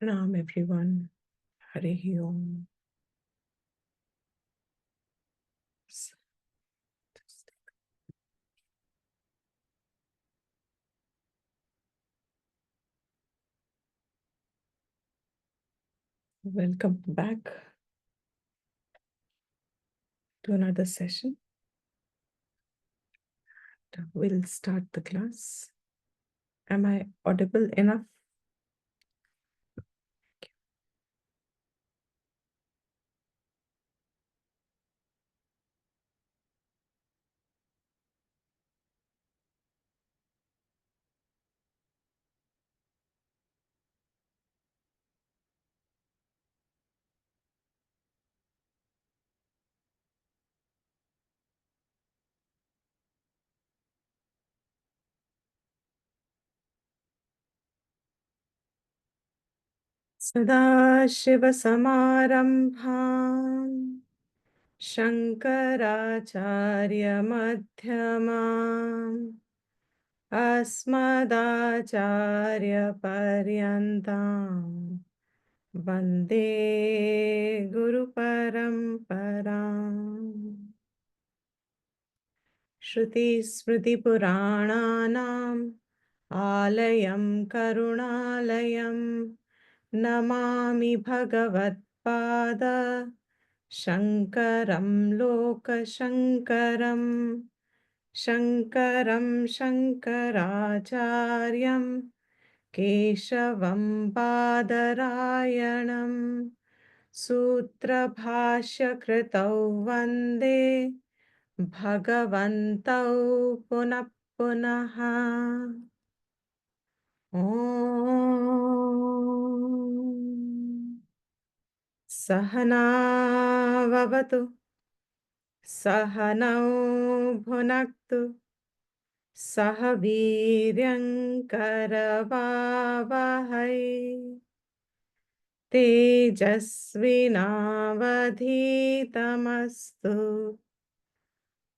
Pranam everyone. Hare Om. Welcome back to another session. We'll start the class. Am I audible enough? Sadashiva-Samarambham Shankaracharya-Madhyamam Asmadacharya-Paryantam Vande Guru-Paramparam Shruti-Smriti-Purananam Alayam Karunalayam Namami Bhagavad-Pada Shankaram Lokashankaram Shankaram Shankaracharyam Keshavam Badarayanam Sutrabhashya-Kritau Vande Bhagavantau Punah Punaha Om Sahana Vavatu Sahanau Bhunaktu Sahaviryam Karavavahai Tejasvinavadhitamastu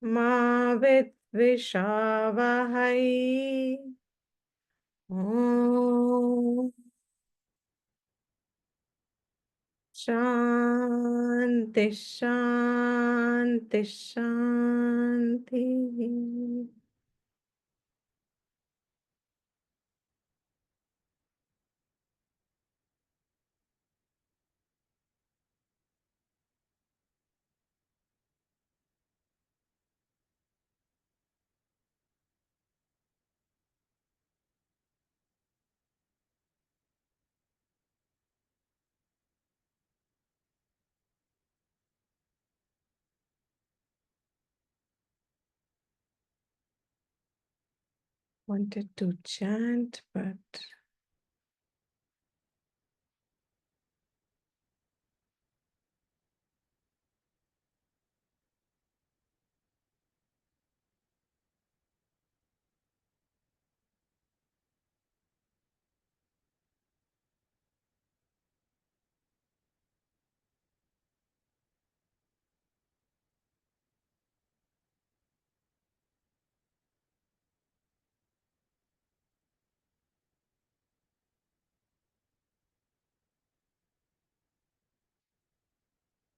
Ma Vidvishavahai Om Shanti Shanti Shanti. Wanted to chant, but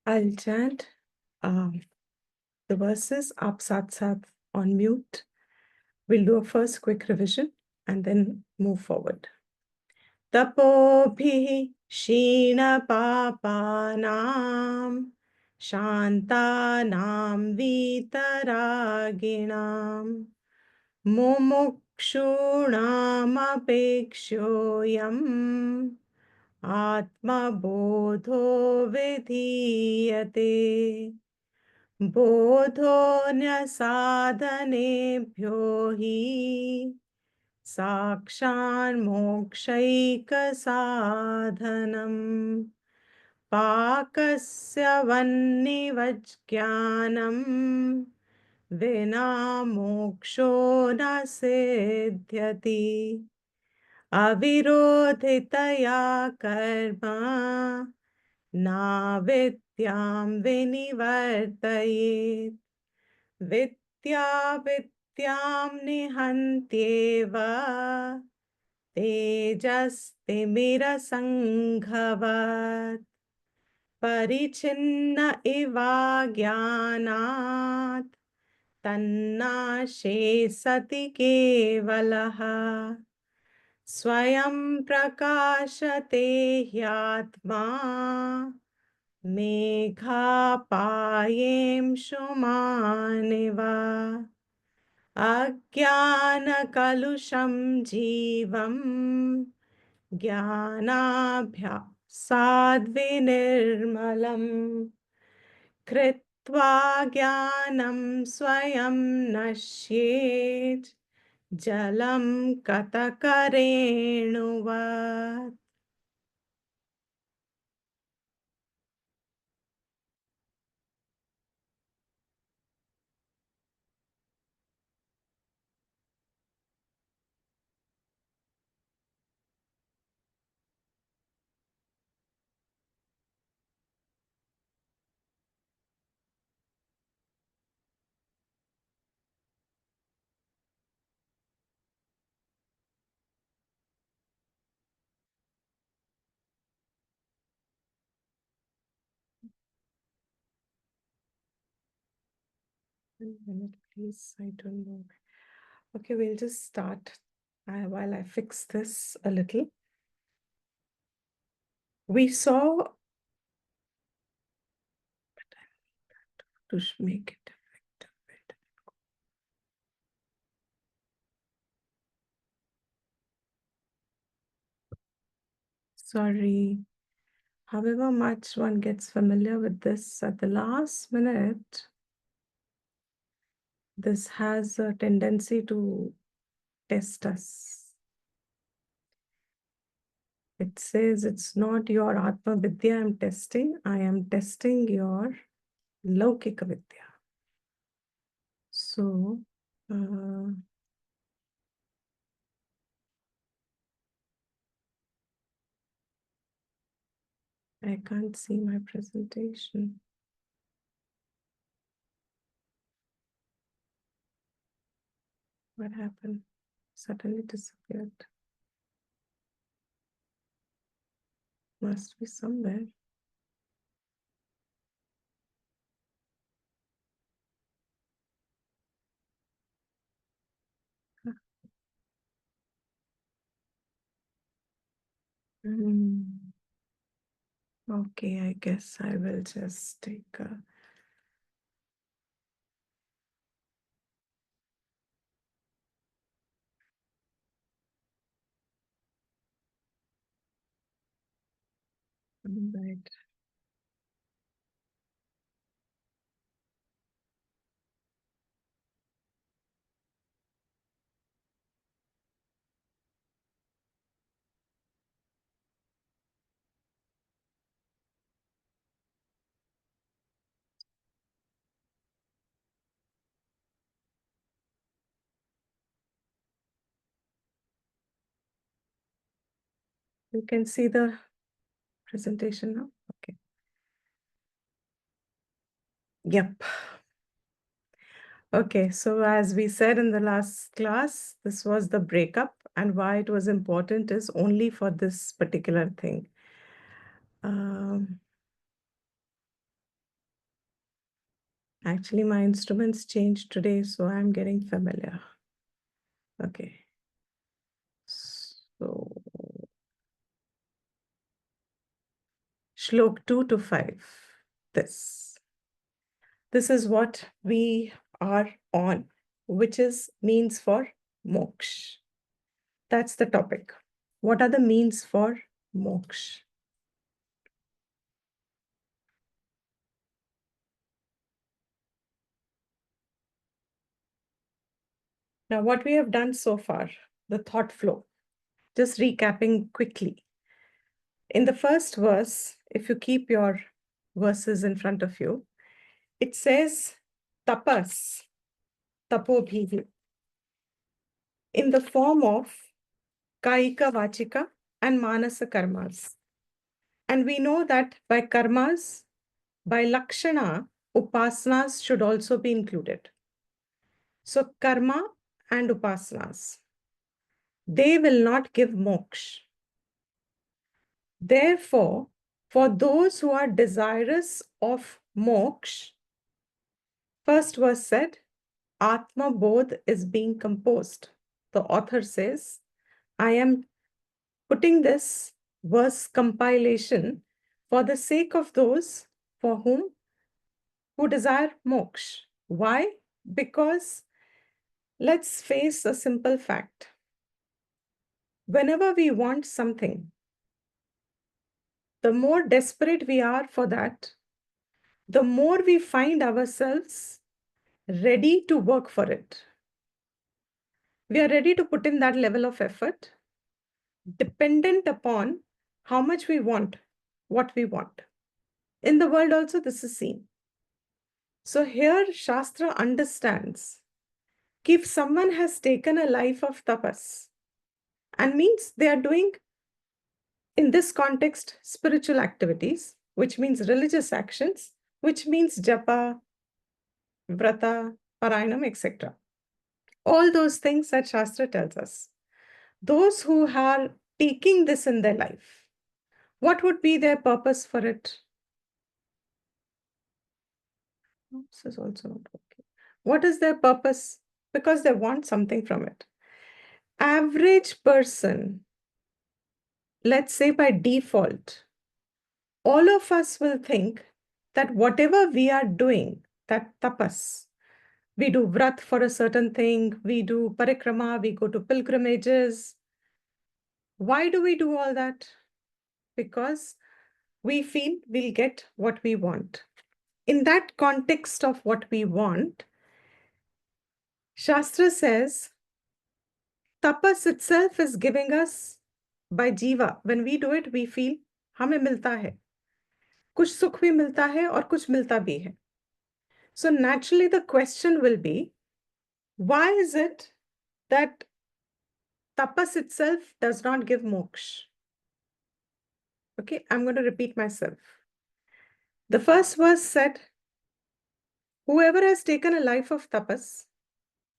I'll chant the verses up sat sat on mute. We'll do a first quick revision and then move forward. Tapobhi Shina Papanam Shantanam Vitaraginam Mumukshunam Apekshoyam Atma Bodho Vidhiyate Bodhonya Sadhanebhyo hi Sakshan Mokshaika Sadhanam Pakasya Vannivajnanam Vina Moksho na Siddhyati Avirodhitaya Karma Na Vidyam Vinivartayet Vidya Vidyam Nihantyeva तेजस्तिमिरसङ्घवत् परिचिन्न इवा ज्ञानात् तन्नाशे सति केवलः स्वयं प्रकाशते ह्यात्मा मेघापायेंशुमानिव अज्ञानकलुषं जीवम् ज्ञानाभ्यासाद्विनिर्मलम् कृत्वा ज्ञानं स्वयं नश्येत् जलं कतकरेणुवत्. One minute, please. I don't know. Okay, we'll just start while I fix this a little. We saw to make it effective. Sorry. However much one gets familiar with this at the last minute, this has a tendency to test us. It says it's not your Atma Vidya I'm testing, I am testing your Laukika Vidya. So, I can't see my presentation. What happened? Suddenly disappeared. Must be somewhere. Okay, I guess I will just take a right. You can see the presentation now. Okay. Yep. Okay, so as we said in the last class, this was the breakup, and why it was important is only for this particular thing. Actually, my instruments changed today, so I'm getting familiar. Okay. So, Shlok 2 to 5, this. This is what we are on, which is means for moksha. That's the topic. What are the means for moksha? Now, what we have done so far, the thought flow, just recapping quickly. In the first verse, if you keep your verses in front of you, it says tapas, tapobhihi, in the form of kaika, vachika, and manasa karmas. And we know that by karmas, by lakshana, upasanas should also be included. So karma and upasanas. they will not give moksha. Therefore, for those who are desirous of moksha, first verse said, Atma Bodha is being composed. The author says, I am putting this verse compilation for the sake of those for who desire moksha. Why? Because let's face a simple fact. Whenever we want something, the more desperate we are for that, the more we find ourselves ready to work for it. We are ready to put in that level of effort, dependent upon how much we want, what we want. In the world also, this is seen. So here Shastra understands if someone has taken a life of tapas, and means they are doing, in this context, spiritual activities, which means religious actions, which means japa, vrata, parayanam, etc. All those things that Shastra tells us. Those who are taking this in their life, what would be their purpose for it? This is also not okay. What is their purpose? Because they want something from it. Average person, let's say by default, all of us will think that whatever we are doing, that tapas, we do vrat for a certain thing, we do parikrama, we go to pilgrimages. Why do we do all that? Because we feel we'll get what we want. In that context of what we want, Shastra says, tapas itself is giving us by jiva. When we do it, we feel हमें मिलता है. कुछ सुख भी मिलता है और कुछ मिलता भी है. So naturally the question will be, why is it that tapas itself does not give moksha? Okay, I'm going to repeat myself. The first verse said, whoever has taken a life of tapas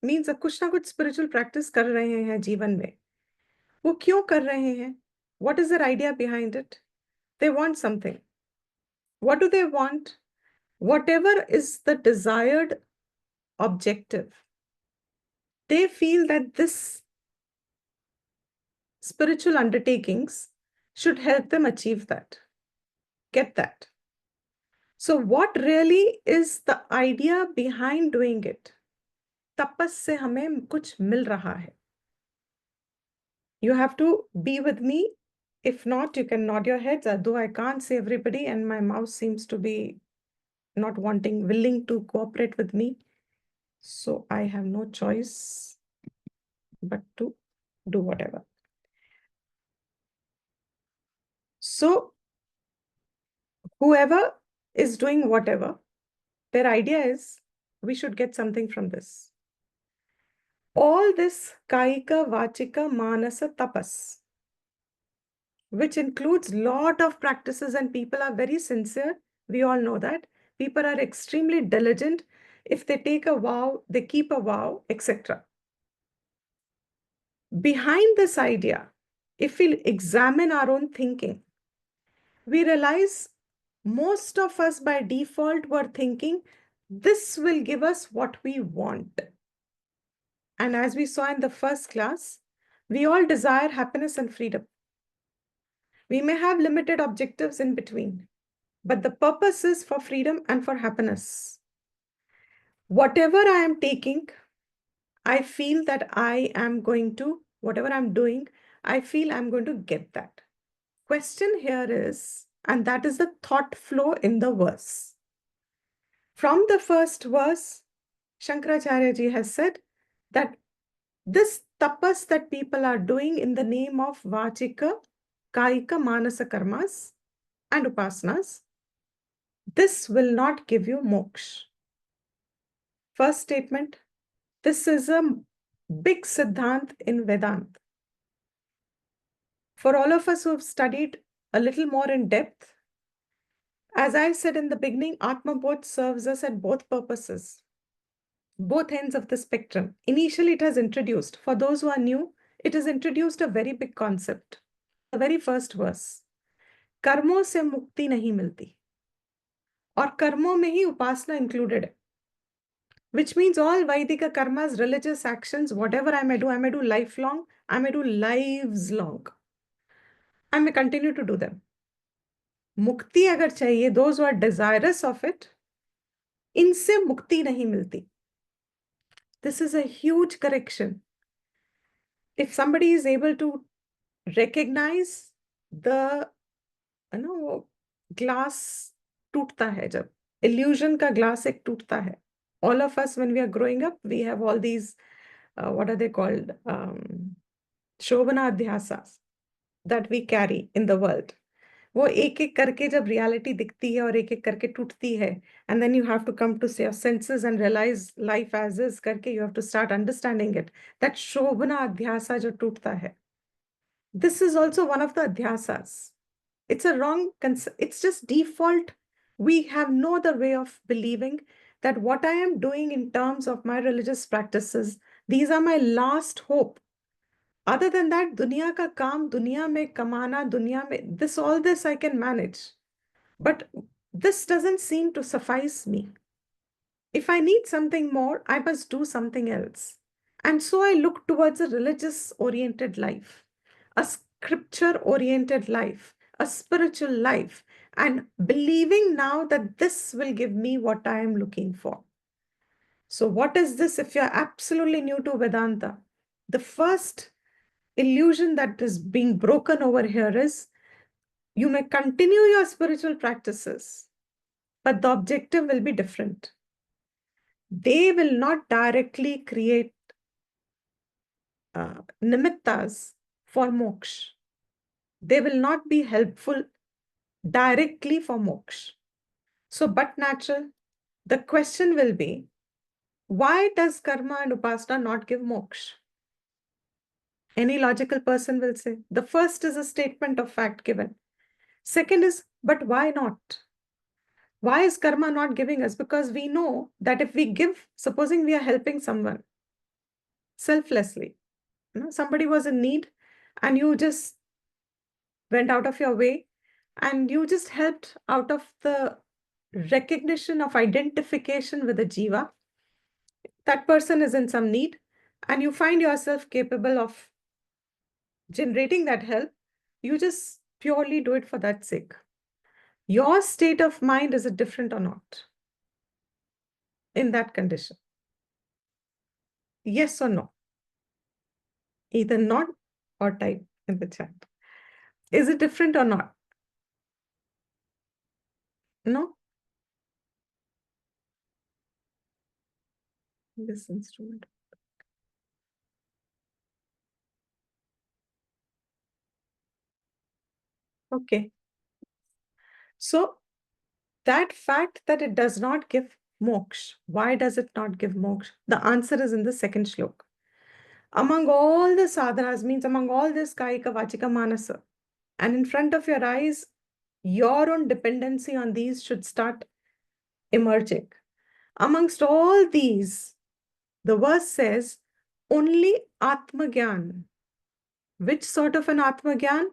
means कुछ ना कुछ spiritual practice कर रहे हैं जीवन में. वो क्यों कर रहे हैं? What is their idea behind it? They want something. What do they want? Whatever is the desired objective, they feel that this spiritual undertakings should help them achieve that, get that. So what really is the idea behind doing it? Tapas se hame kuch mil raha hai. You have to be with me. If not, you can nod your heads, although I can't see everybody and my mouse seems to be not willing to cooperate with me. So I have no choice but to do whatever. So whoever is doing whatever, their idea is we should get something from this. All this kaika, vachika, manasa, tapas, which includes lot of practices, and people are very sincere. We all know that. People are extremely diligent. If they take a vow, they keep a vow, etc. Behind this idea, if we examine our own thinking, we realize most of us by default were thinking, this will give us what we want. And as we saw in the first class, we all desire happiness and freedom. We may have limited objectives in between, but the purpose is for freedom and for happiness. Whatever I am taking, I feel that I am going to, whatever I'm doing, I feel I'm going to get that. Question here is, and that is the thought flow in the verse. From the first verse, Shankaracharya ji has said that this tapas that people are doing in the name of vachika, kaika, manasa karmas and upasanas, this will not give you moksha. First statement, this is a big siddhant in Vedanta. For all of us who have studied a little more in depth, as I said in the beginning, Atma Bodha serves us at both purposes, both ends of the spectrum. Initially, it has introduced. For those who are new, it has introduced a very big concept. The very first verse, कर्मों से मुक्ति नहीं मिलती, और कर्मों में ही उपासना included है. Which means all Vaidika karmas, religious actions, whatever I may do lifelong, I may do lives long. I may continue to do them. मुक्ति अगर चाहिए, those who are desirous of it, इनसे मुक्ति नहीं मिलती. This is a huge correction. If somebody is able to recognize the, glass टूटता है जब, illusion का glass एक टूटता है. All of us, when we are growing up, we have all these, what are they called? Shobhana adhyasas that we carry in the world. वो एक एक करके जब रियलिटी दिखती है और एक एक करके टूटती है, and then you have to come to your senses and realize life as is करके, you have to start understanding it. That शोभना अध्यासा जो टूटता है, this is also one of the adhyasas. It's a wrong concept. It's just default. We have no other way of believing that what I am doing in terms of my religious practices, these are my last hope. Other than that, दुनिया का काम, दुनिया में कमाना, दुनिया में, all this I can manage. But this doesn't seem to suffice me. If I need something more, I must do something else. And so I look towards a religious-oriented life, a scripture-oriented life, a spiritual life, and believing now that this will give me what I am looking for. So what is this if you're absolutely new to Vedanta? The first illusion that is being broken over here is you may continue your spiritual practices, but the objective will be different. They will not directly create nimittas for moksha. They will not be helpful directly for moksha. So, but natural, the question will be, why does karma and upasana not give moksha? Any logical person will say, the first is a statement of fact given. Second is, but why not? Why is karma not giving us? Because we know that if we give, supposing we are helping someone selflessly, somebody was in need and you just went out of your way and you just helped out of the recognition of identification with the jiva. That person is in some need and you find yourself capable of generating that help. You just purely do it for that sake. Your state of mind, is it different or not in that condition? Yes or no? Either not or type in the chat. Is it different or not? No? This instrument. Okay. So that fact that it does not give moksha, why does it not give moksha? The answer is in the second shloka. Among all the sadhanas, means among all this kaika, vachika, manasa, and in front of your eyes, your own dependency on these should start emerging. Amongst all these, the verse says, only Atma Gyan. Which sort of an Atma Gyan?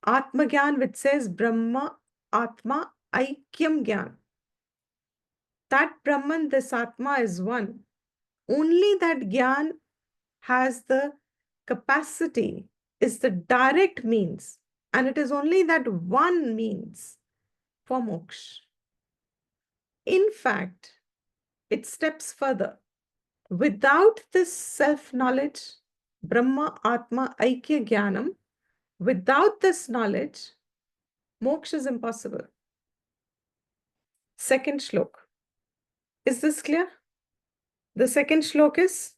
Atma Gyan which says Brahma, Atma, Aikyam Gyan. That Brahman, this Atma is one. Only that Gyan has the capacity, is the direct means, and it is only that one means for moksha. In fact, it steps further. Without this self-knowledge, Brahma, Atma, Aikya Jnanam, without this knowledge, moksha is impossible. Second shlok. Is this clear? The second shlok is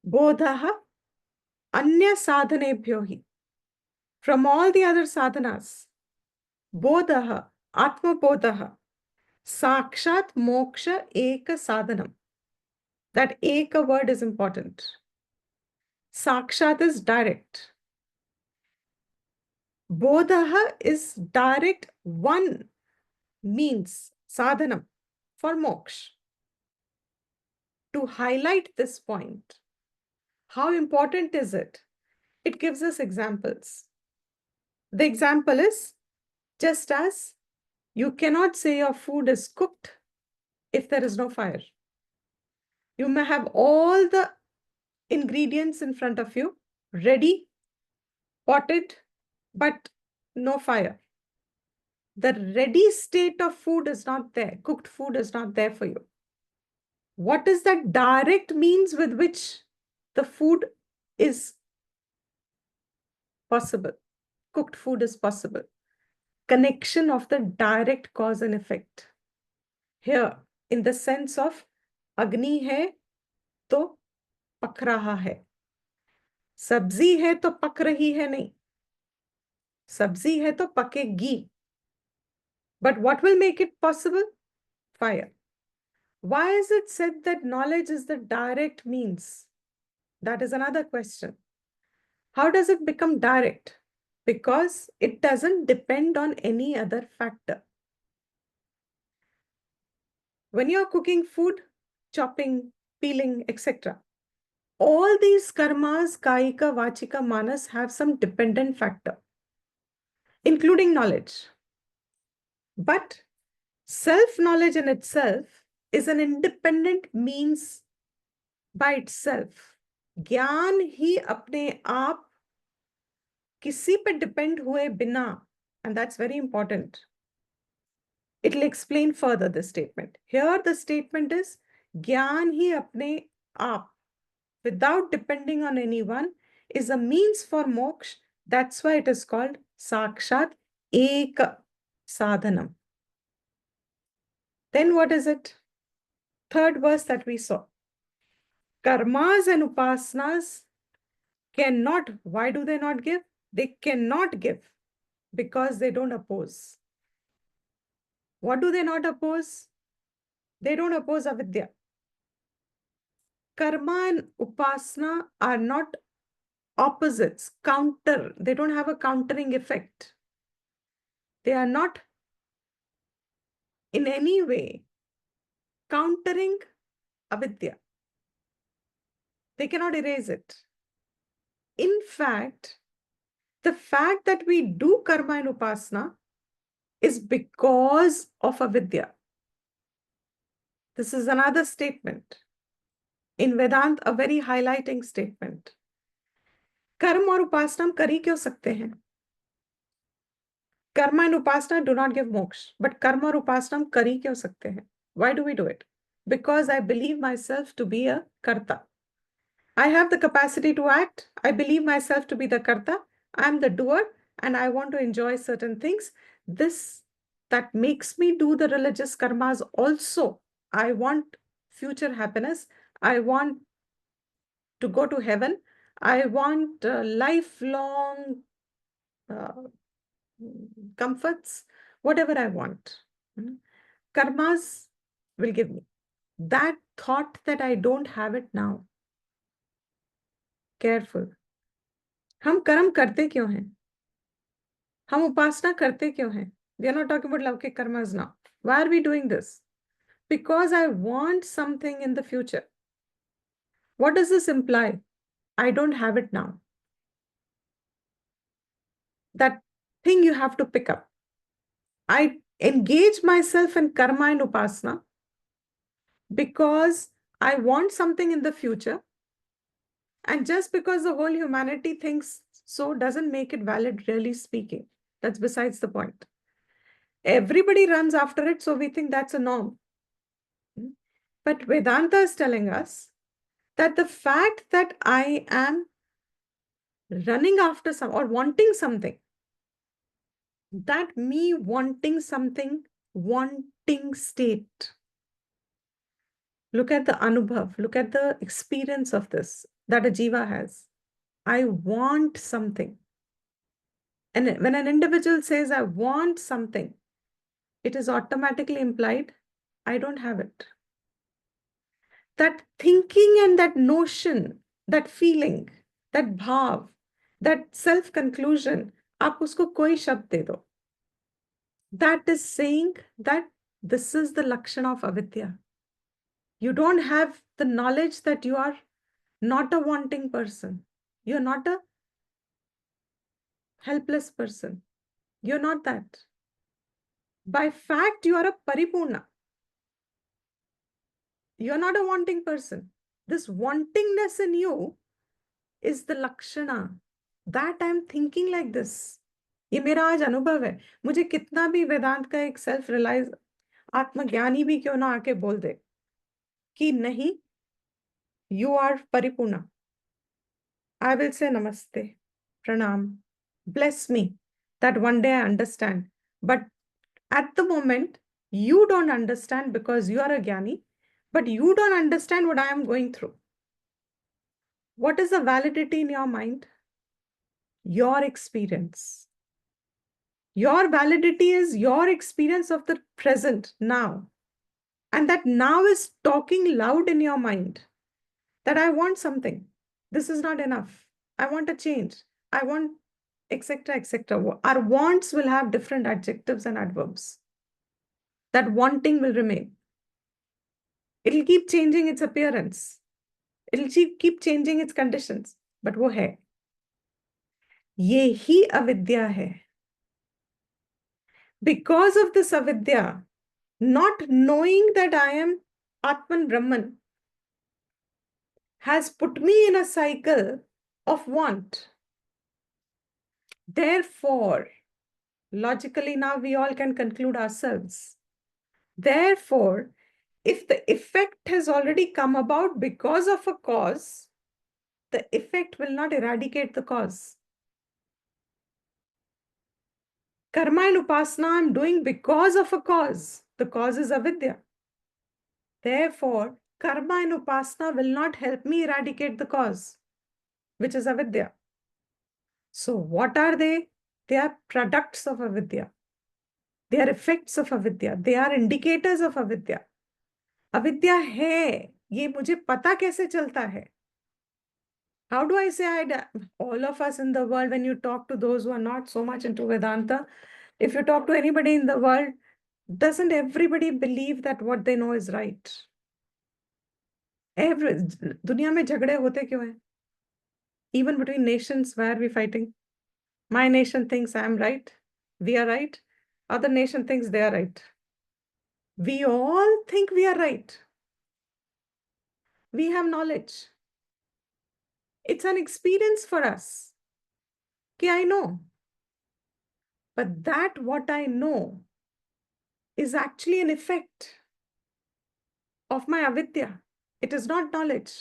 Bodhaha Anya Sadhanebhyo hi. From all the other sadhanas, Bodhaha, Atma Bodhaha, Sakshat Moksha Eka Sadhanam. That Eka word is important. Sakshat is direct. Bodhaha is direct one means, sadhanam, for moksha. to highlight this point, how important is it? It gives us examples. The example is, just as you cannot say your food is cooked if there is no fire. You may have all the ingredients in front of you, ready, potted, but no fire. The ready state of food is not there. Cooked food is not there for you. What is that direct means with which the food is possible? Cooked food is possible. Connection of the direct cause and effect. Here, in the sense of Agni hai to पक रहा है, सब्जी है तो पक रही है नहीं, सब्जी है तो पकेगी. But what will make it possible? Fire. Why is it said that knowledge is the direct means? That is another question. How does it become direct? Because it doesn't depend on any other factor. When you're cooking food, chopping, peeling, etc., all these karmas, kayika, vachika, manas, have some dependent factor, including knowledge. But self-knowledge in itself is an independent means by itself. ज्ञान ही अपने आप किसी पे depend हुए बिना, and that's very important. It will explain further this statement. Here the statement is ज्ञान ही अपने आप, without depending on anyone, is a means for moksha. That's why it is called sakshat eka sadhanam. Then what is it? Third verse that we saw. Karmas and upasanas cannot. Why do they not give? They cannot give because they don't oppose. What do they not oppose? They don't oppose avidya. Karma and upasana are not opposites, counter. They don't have a countering effect. They are not in any way countering avidya. They cannot erase it. In fact, the fact that we do karma and upasana is because of avidya. This is another statement. In Vedanta, a very highlighting statement. कर्म और उपासना हम कर ही क्यों सकते हैं? Karma and upasana do not give moksha, but karma और उपासना हम कर ही क्यों सकते हैं? Why do we do it? Because I believe myself to be a karta. I have the capacity to act. I believe myself to be the karta. I am the doer and I want to enjoy certain things. This that makes me do the religious karmas also. I want future happiness. I want to go to heaven. I want lifelong comforts, whatever I want. Karmas will give me. That thought that I don't have it now. Careful. हम कर्म करते क्यों हैं? हम उपासना करते क्यों हैं? We are not talking about लौकिक karmas now. Why are we doing this? Because I want something in the future. What does this imply? I don't have it now. That thing you have to pick up. I engage myself in karma and upasana because I want something in the future. And just because the whole humanity thinks so doesn't make it valid, really speaking. That's besides the point. Everybody runs after it, so we think that's a norm. But Vedanta is telling us that the fact that I am running after some or wanting something, that me wanting something, wanting state. Look at the anubhav, look at the experience of this that a jiva has. I want something. And when an individual says, I want something, it is automatically implied, I don't have it. That thinking and that notion, that feeling, that bhav, that self-conclusion, आप उसको कोई शब्द दे दो. That is saying that this is the lakshana of avidya. You don't have the knowledge that you are not a wanting person. You're not a helpless person. You're not that. By fact, you are a paripurna. You're not a wanting person. This wantingness in you is the lakshana. That I'm thinking like this. ये मेरा आज अनुभव है. मुझे कितना भी वेदांत का एक सेल्फ रियलाइज आत्मज्ञानी भी क्यों ना आके बोल दे कि नहीं, you are paripurna. I will say namaste, pranam, bless me that one day I understand. But at the moment, you don't understand because you are a jnani, but you don't understand what I am going through. What is the validity in your mind? Your experience. Your validity is your experience of the present now. And that now is talking loud in your mind that I want something. This is not enough. I want a change. I want, etc., etc. Our wants will have different adjectives and adverbs. That wanting will remain. It'll keep changing its appearance. It'll keep changing its conditions. But वो है. ये ही अविद्या है. Because of this avidya, not knowing that I am Atman Brahman, has put me in a cycle of want. Therefore, logically now we all can conclude ourselves. Therefore, if the effect has already come about because of a cause, the effect will not eradicate the cause. Karma and upasana I'm doing because of a cause. The cause is avidya. Therefore, karma and upasana will not help me eradicate the cause, which is avidya. So what are they? They are products of avidya. They are effects of avidya. They are indicators of avidya. अविद्या है, ये मुझे पता कैसे चलता है? How do I say all of us in the world, when you talk to those who are not so much into Vedanta, if you talk to anybody in the world, doesn't everybody believe that what they know is right? दुनिया में झगड़े होते क्यों हैं? Even between nations, why are we fighting? My nation thinks I am right, we are right. Other nation thinks they are right. We all think we are right. We have knowledge. It's an experience for us. Okay, I know. But that what I know is actually an effect of my avidya. It is not knowledge.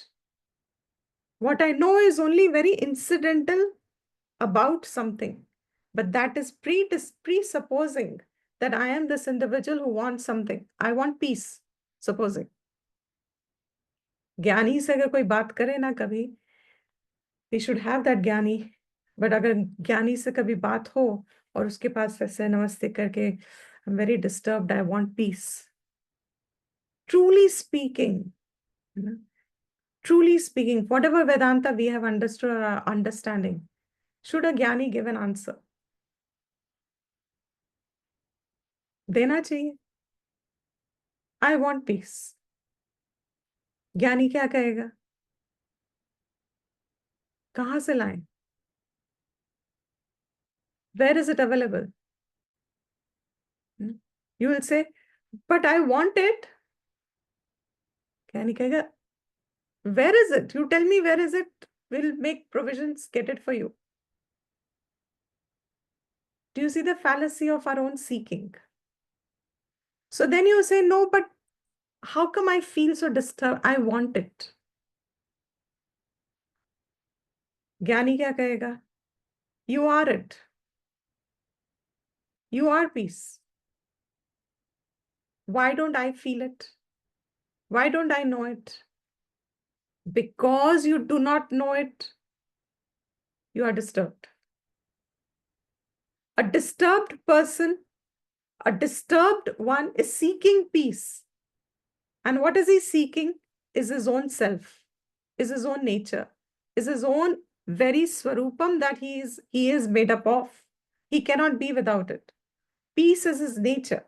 What I know is only very incidental about something. But that is presupposing that I am this individual who wants something. I want peace, supposing. ज्ञानी से अगर कोई बात करे ना कभी, we should have that ज्ञानी. But अगर ज्ञानी से कभी बात हो और उसके पास ऐसे नमस्ते करके, I'm very disturbed, I want peace. Truly speaking, whatever Vedanta we have understood or are understanding, should a ज्ञानी give an answer? देना चाहिए. I want peace. ज्ञानी क्या कहेगा? कहाँ से लाएं? Where is it available? You will say, but I want it. ज्ञानी कहेगा, where is it? You tell me where is it. We'll make provisions, get it for you. Do you see the fallacy of our own seeking? So then you say, no, but how come I feel so disturbed? I want it. ज्ञानी क्या कहेगा? You are it. You are peace. Why don't I feel it? Why don't I know it? Because you do not know it, you are disturbed. A disturbed person, a disturbed one is seeking peace. And what is he seeking? Is his own self, is his own nature, is his own very swarupam that he is made up of. He cannot be without it. Peace is his nature.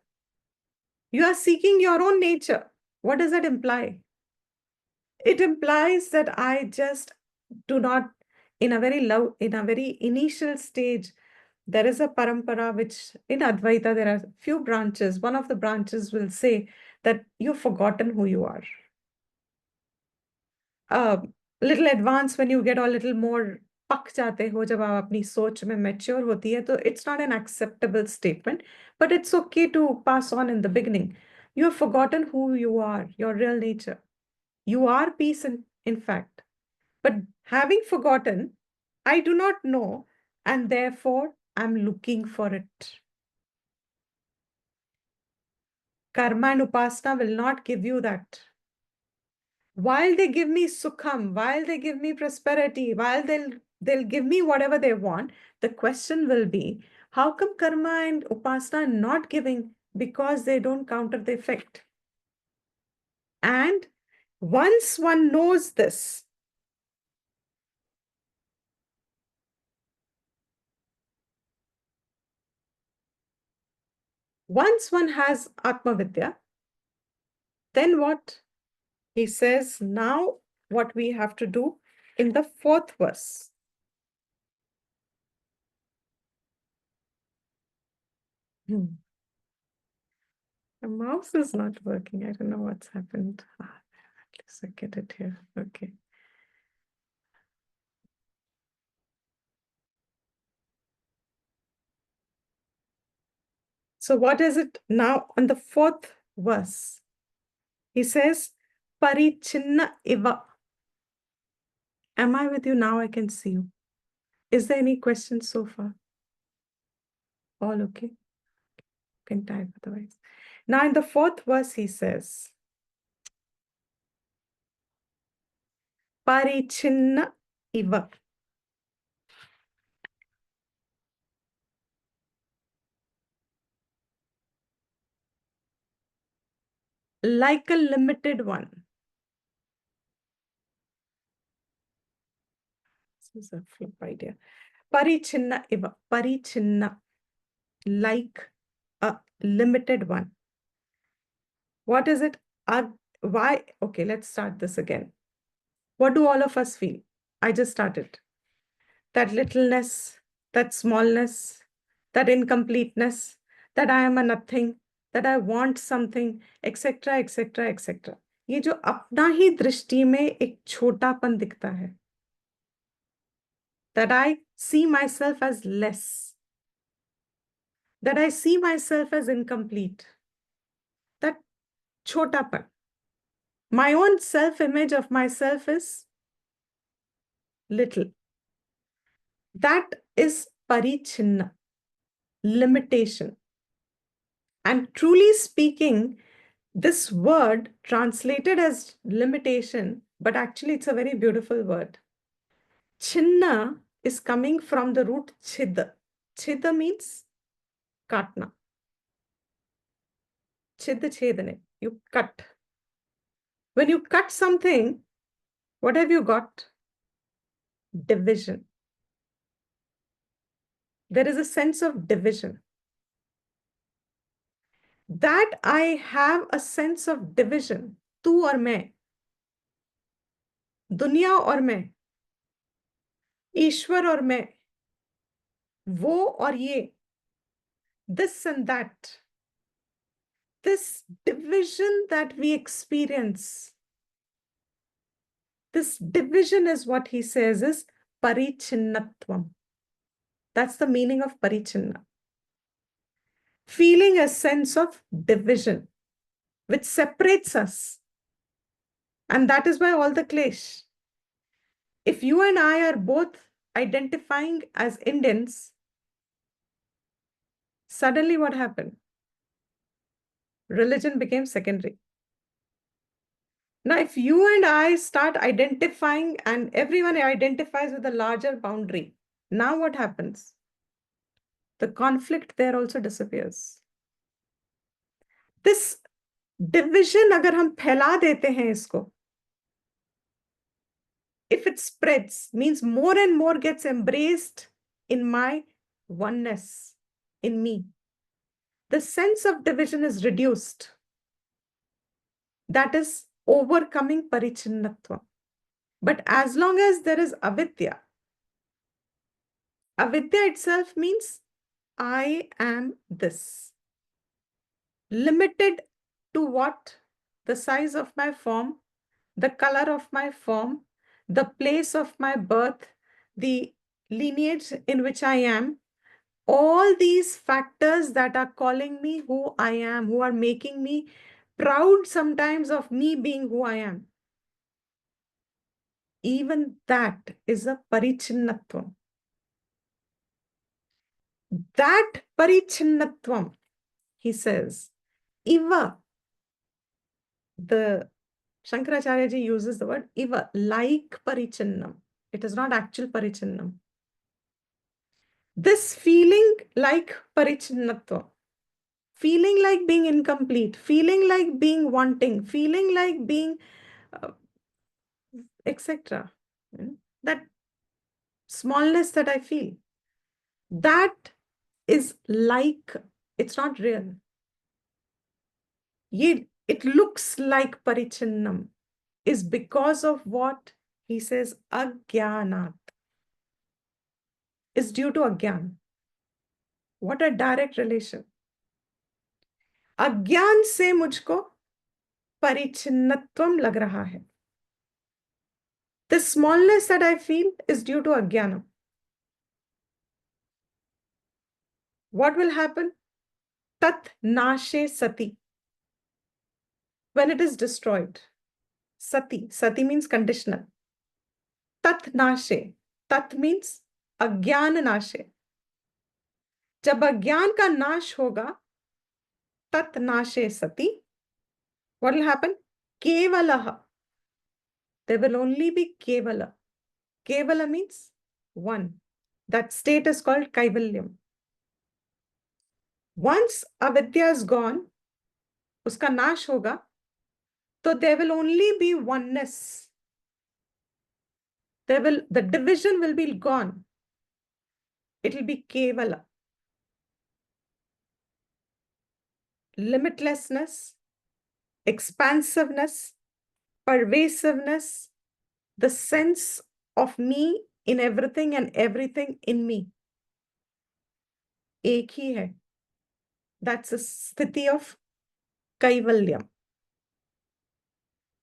You are seeking your own nature. What does that imply? It implies that I just do not, in a very initial stage, there is a parampara which in Advaita there are few branches. One of the branches will say that you've forgotten who you are. A little advanced when you get a little more पक जाते हो जब आप अपनी सोच में mature होती है तो it's not an acceptable statement, but it's okay to pass on in the beginning. You have forgotten who you are, your real nature. You are peace in fact. But having forgotten, I do not know, and therefore I'm looking for it. Karma and upasana will not give you that. While they give me sukham, while they give me prosperity, while they'll give me whatever they want, the question will be, how come karma and upasana are not giving? Because they don't counter the effect. And once one knows this, once one has Atma Vidya, then what? He says, now what we have to do in the fourth verse. The mouse is not working. I don't know what's happened. At least I get it here. Okay. So what is it now on the fourth verse? He says, Parichinna iva. Am I with you now? I can see you. Is there any questions so far? All okay? You can type otherwise. Now in the fourth verse, he says, Parichinna iva. Like a limited one. This is a flip idea. Parichinna iva. Parichinna. Like a limited one. What is it? Why? Okay, let's start this again. What do all of us feel? I just started. That littleness, that smallness, that incompleteness, that I am a nothing, that I want something, etc., etc., etc. ये जो अपना ही दृष्टि में एक छोटापन दिखता है, that I see myself as less, that I see myself as incomplete, that छोटापन. My own self-image of myself is little. That is parichinna, limitation. And truly speaking, this word translated as limitation, but actually it's a very beautiful word. Chinna is coming from the root chid. Chid means katna. Chid chedane, you cut. When you cut something, what have you got? Division. There is a sense of division. That I have a sense of division. तू और मैं, दुनिया और मैं, ईश्वर और मैं, वो और ये, this and that. This division that we experience, this division is what he says is parichinnatvam. That's the meaning of parichinna. Feeling a sense of division, which separates us. And that is why all the klesh. If you and I are both identifying as Indians, suddenly what happened? Religion became secondary. Now, if you and I start identifying and everyone identifies with a larger boundary, now what happens? The conflict there also disappears. This division, अगर हम फैला देते हैं इसको, if it spreads, means more and more gets embraced in my oneness, in me. The sense of division is reduced. That is overcoming parichinnatvam. But as long as there is avidya, avidya itself means I am this. Limited to what? The size of my form, the color of my form, the place of my birth, the lineage in which I am, all these factors that are calling me who I am, who are making me proud sometimes of me being who I am. Even that is a parichinnatvam. That parichinnatvam, he says, iva, the Shankaracharya ji uses the word iva, like parichinnam. It is not actual parichinnam. This feeling like parichinnatva, feeling like being incomplete, feeling like being wanting, feeling like being etc. That smallness that I feel, that is like, it's not real. It looks like parichinnam, is because of what he says, agyanat, is due to agyan. What a direct relation. अज्ञान से मुझको परिचिन्नत्वम लग रहा है. The smallness that I feel is due to ajnana. What will happen? Tat nashe sati. When it is destroyed. Sati. Sati means conditional. Tat nashe. Tat means ajnana nashe. जब अज्ञान का नाश होगा, tat nashe sati, what will happen? Kevalaha. There will only be kevala. Kevala means one. That state is called kaivalyam. Once avidya is gone, uska nash hoga, so there will only be oneness. The division will be gone. It will be kevala. Limitlessness, expansiveness, pervasiveness, the sense of me in everything and everything in me. Ek hi hai. That's a sthiti of kaivalyam.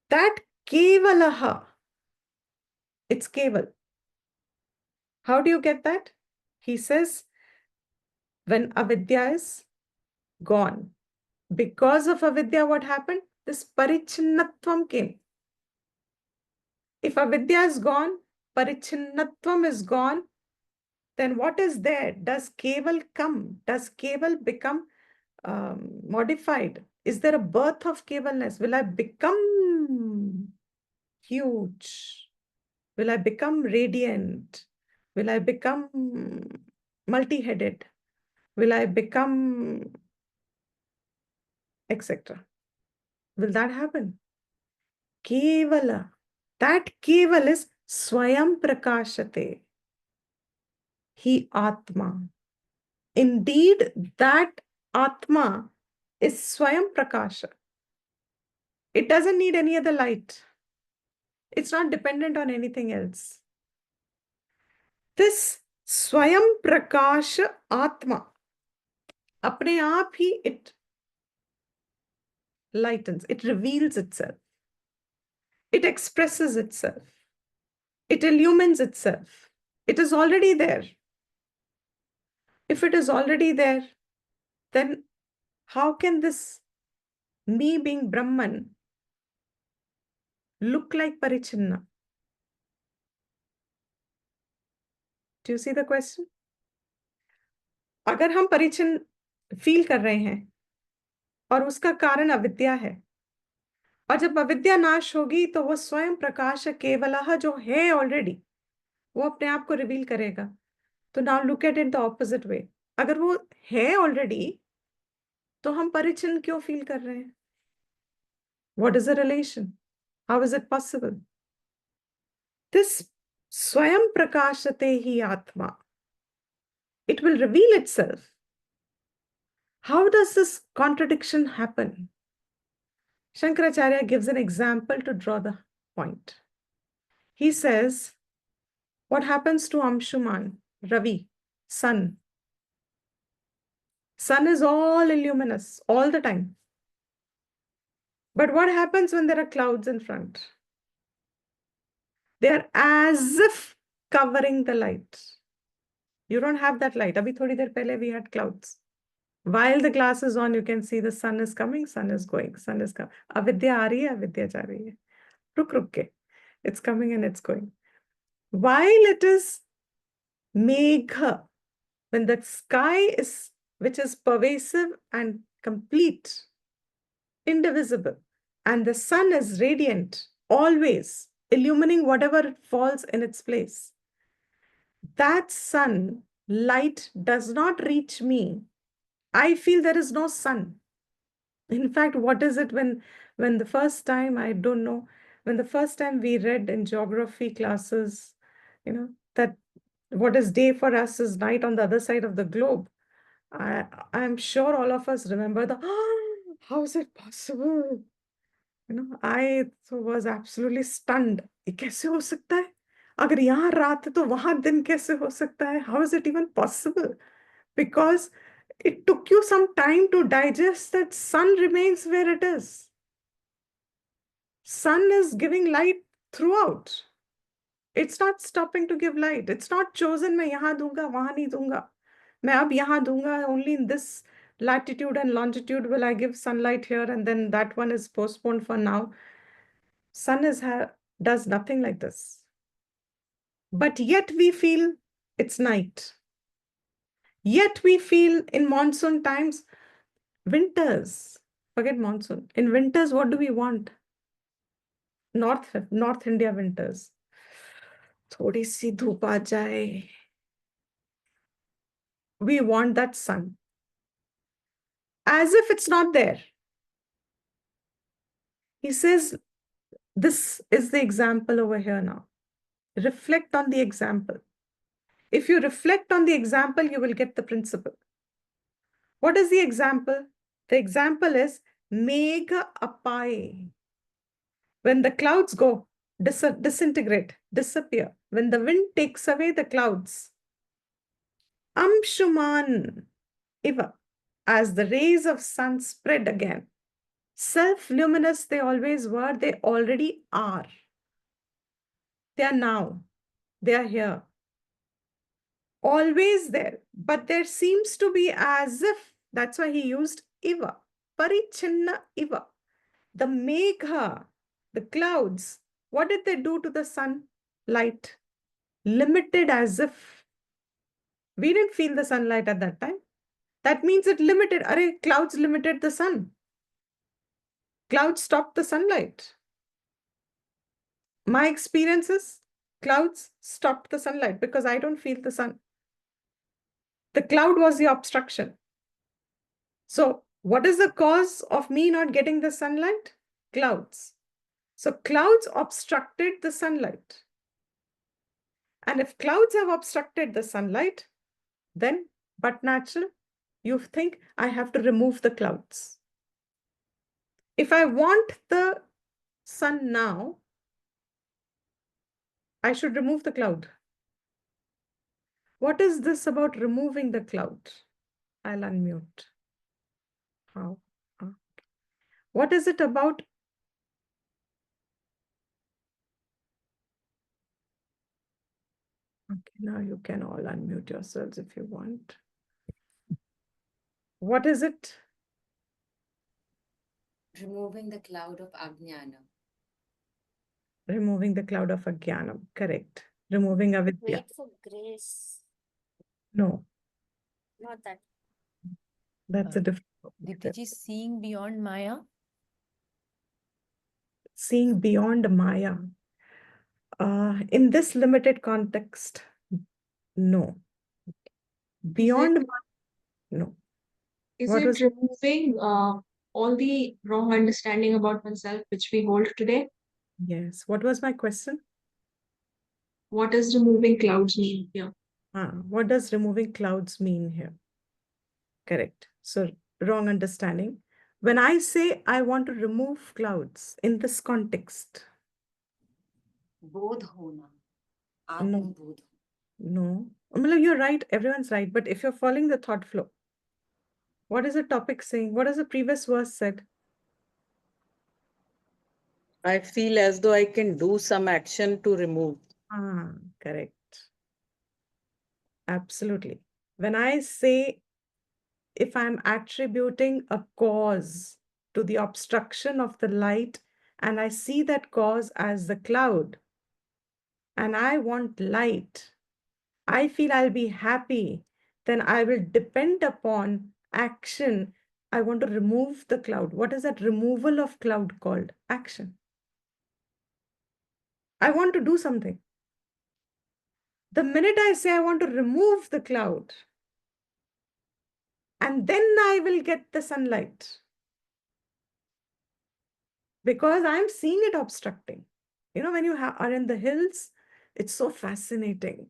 That kevalaha, it's keval. How do you get that? He says, when avidya is gone. Because of avidya, what happened? This parichinnatvam came. If avidya is gone, parichinnatvam is gone, then what is there? Does keval come? Does keval become modified? Is there a birth of kevalness? Will I become huge? Will I become radiant? Will I become multi-headed? Will I become etc.? Will that happen? Kevala. That keval is swayam prakashate. He Atma. Indeed, that Atma is swayam prakasha. It doesn't need any other light. It's not dependent on anything else. This swayam prakasha Atma, apne aap hi it lightens, it reveals itself. It expresses itself. It illumines itself. It is already there. If it is already there, then how can this me being Brahman look like parichinna? Do you see the question? अगर हम परिचिन feel कर रहे हैं और उसका कारण अविद्या है, और जब अविद्या नाश होगी तो वो स्वयं प्रकाश केवलः जो है ऑलरेडी, वो अपने आप को रिवील करेगा. तो now look at it the opposite way. अगर वो है ऑलरेडी, तो हम परिचिन क्यों फील कर रहे हैं? What is the relation? How is it possible? This swayam prakashate hi atma, it will reveal itself. How does this contradiction happen? Shankaracharya gives an example to draw the point. He says, what happens to Amshuman, Ravi, sun? Sun is all illuminous all the time. But what happens when there are clouds in front? They are as if covering the light. You don't have that light. Abhi thodi der pehle we had clouds. While the glass is on, you can see the sun is coming, sun is going, sun is coming. Avidya aa rahi hai, avidya ja rahi hai. Ruk ruk ke. It's coming and it's going. While it is megha, when the sky is, which is pervasive and complete, indivisible, and the sun is radiant, always illumining whatever falls in its place. That sun light does not reach me. I feel there is no sun. In fact, what is it when the first time, I don't know, when the first time we read in geography classes, that what is day for us is night on the other side of the globe. I'm sure all of us remember how is it possible? I was absolutely stunned. ये कैसे हो सकता है? अगर यहाँ रात है तो वहां दिन कैसे हो सकता है? How is it even possible? Because it took you some time to digest that sun remains where it is. Sun is giving light throughout. It's not stopping to give light. It's not chosen, मैं यहाँ दूंगा, वहां नहीं दूंगा. मैं अब यहाँ दूंगा, only in this latitude and longitude will I give sunlight here, and then that one is postponed for now. Sun does nothing like this. But yet we feel it's night. Yet we feel in monsoon times, winters, forget monsoon. In winters, what do we want? North India winters. थोड़ी सी धूप आ जाए. We want that sun. As if it's not there. He says, this is the example over here now. Reflect on the example. If you reflect on the example, you will get the principle. What is the example? The example is Megha Apai. When the clouds go, disintegrate, disappear. When the wind takes away the clouds, Amshuman Iva, as the rays of sun spread again. Self-luminous they always were, they already are. They are now. They are here. Always there. But there seems to be as if, that's why he used Iva. Parichinna Iva. The Megha, the clouds, what did they do to the sunlight? Limited as if. We didn't feel the sunlight at that time. That means it limited. Clouds limited the sun. Clouds stopped the sunlight. My experience is clouds stopped the sunlight because I don't feel the sun. The cloud was the obstruction. So what is the cause of me not getting the sunlight? Clouds. So clouds obstructed the sunlight. And if clouds have obstructed the sunlight, then, but natural, you think I have to remove the clouds. If I want the sun now, I should remove the cloud. What is this about removing the cloud? I'll unmute. How? What is it about? Okay, now you can all unmute yourselves if you want. What is it? Removing the cloud of Ajnana. Removing the cloud of Ajnanam, correct. Removing avidya. Wait for grace. No, Not that. that's a different. Diptiji, seeing beyond Maya. Seeing beyond Maya. In this limited context, no. Beyond Maya, no. Is What it was- removing all the wrong understanding about oneself which we hold today? Yes. What was my question? What does removing clouds mean here? What does removing clouds mean here? Correct. So wrong understanding. When I say I want to remove clouds in this context, बोध होना, no, Atmabodh. no. Well, you're right, everyone's right. But if you're following the thought flow, what is the topic saying? What has the previous verse said? I feel as though I can do some action to remove. Ah, correct. Absolutely. When I say if I'm attributing a cause to the obstruction of the light, and I see that cause as the cloud, and I want light, I feel I'll be happy, then I will depend upon action. I want to remove the cloud. What is that removal of cloud called? Action. I want to do something. The minute I say I want to remove the cloud, and then I will get the sunlight, because I'm seeing it obstructing. You know, when you are in the hills, it's so fascinating.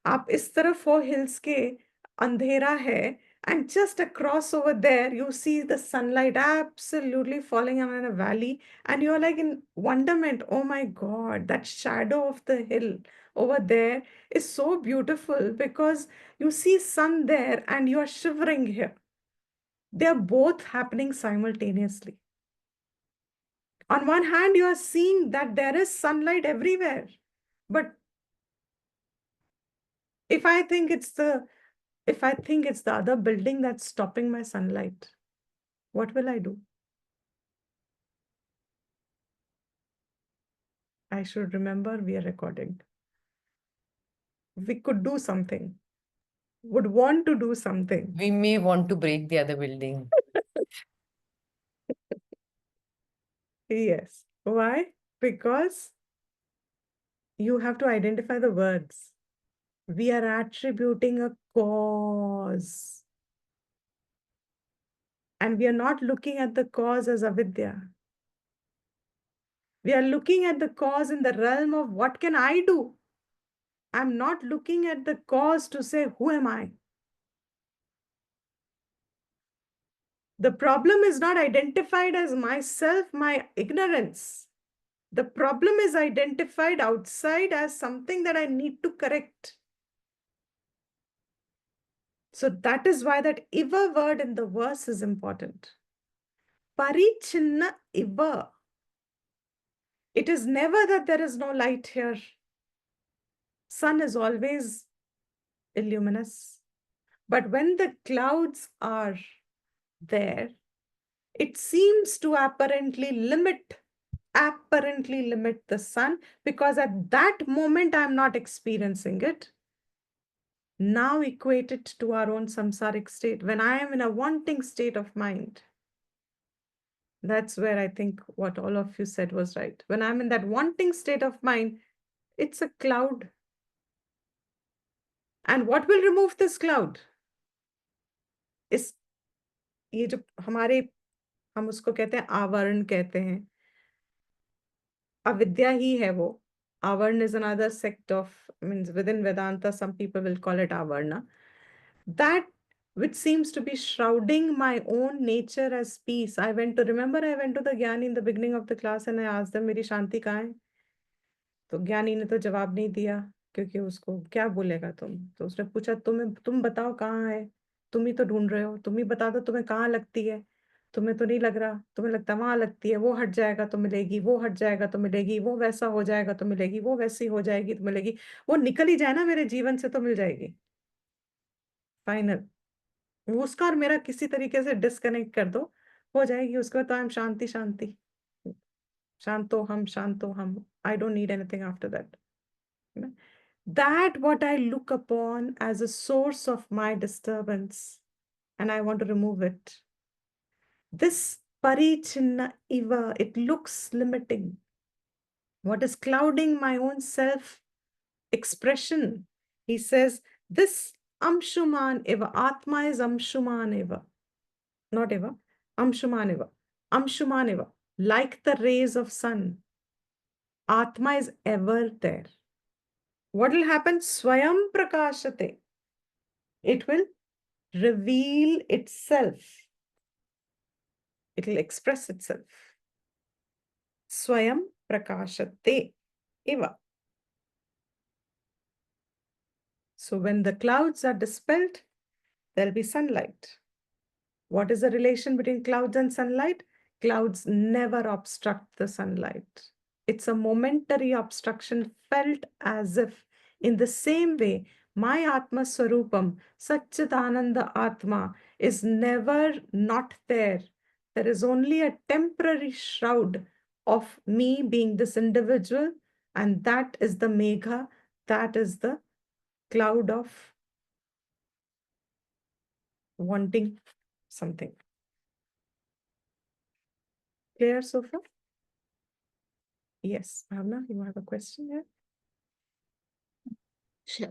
आप इस तरफ हो hills के, अंधेरा है, and just across over there, you see the sunlight absolutely falling in a valley, and you're like in wonderment. Oh my God, that shadow of the hill over there is so beautiful because you see sun there and you are shivering here. They're both happening simultaneously. On one hand, you are seeing that there is sunlight everywhere. But if I think it's the other building that's stopping my sunlight, what will I do? I should remember we are recording. We could do something. Would want to do something. We may want to break the other building. Yes. Why? Because you have to identify the words. We are attributing a cause. And we are not looking at the cause as avidya. We are looking at the cause in the realm of what can I do? I'm not looking at the cause to say, who am I? The problem is not identified as myself, my ignorance. The problem is identified outside as something that I need to correct. So that is why that iva word in the verse is important. Parichinna iva. It is never that there is no light here. Sun is always illuminous. But when the clouds are there, it seems to apparently limit the sun, because at that moment I'm not experiencing it. Now equate it to our own samsaric state. When I am in a wanting state of mind, that's where I think what all of you said was right. When I'm in that wanting state of mind, it's a cloud. And what will remove this cloud? ये जो हमारे, हम उसको कहते हैं आवरण कहते हैं, avidya ही है वो. Avarn is another sect of, means within Vedanta, some people will call it avarna. That which seems to be shrouding my own nature as peace. I went to the Gyani in the beginning of the class and I asked them, मेरी शांति कहाँ है? तो ज्ञानी ने तो जवाब नहीं दिया, क्योंकि उसको क्या बोलेगा तुम. तो उसने पूछा, तुम बताओ कहाँ है, तुम ही तो ढूंढ रहे हो, तुम ही बता दो तुम्हें कहाँ लगती है. तुम्हें तो नहीं लग रहा, तुम्हें लगता वहां लगती है, वो हट जाएगा तो मिलेगी, वो हट जाएगा तो मिलेगी, वो वैसा हो जाएगा तो मिलेगी, वो वैसी हो जाएगी तो मिलेगी, वो निकल ही जाए ना मेरे जीवन से तो मिल जाएगी. फाइनल उसका और मेरा किसी तरीके से डिस्कनेक्ट कर दो, हो जाएगी. उसके बाद तो आई एम शांति शांति, शांतो हम. I don't need anything after that. That what I look upon as a source of my disturbance, and I want to remove it. This parichinna iva, it looks limiting. What is clouding my own self expression? He says, this amshuman eva, Atma is amshuman eva, not eva, amshuman eva, amshuman eva, like the rays of sun. Atma is ever there. What will happen? Swayam prakashate. It will reveal itself. It will express itself. Swayam prakashate eva. So when the clouds are dispelled, there'll be sunlight. What is the relation between clouds and sunlight? Clouds never obstruct the sunlight. It's a momentary obstruction felt as if, in the same way, my Atma Swarupam, Satchidananda Atma, is never not there. There is only a temporary shroud of me being this individual, and that is the Megha, that is the cloud of wanting something. Clear so far? Yes, Bhavna, you have a question here?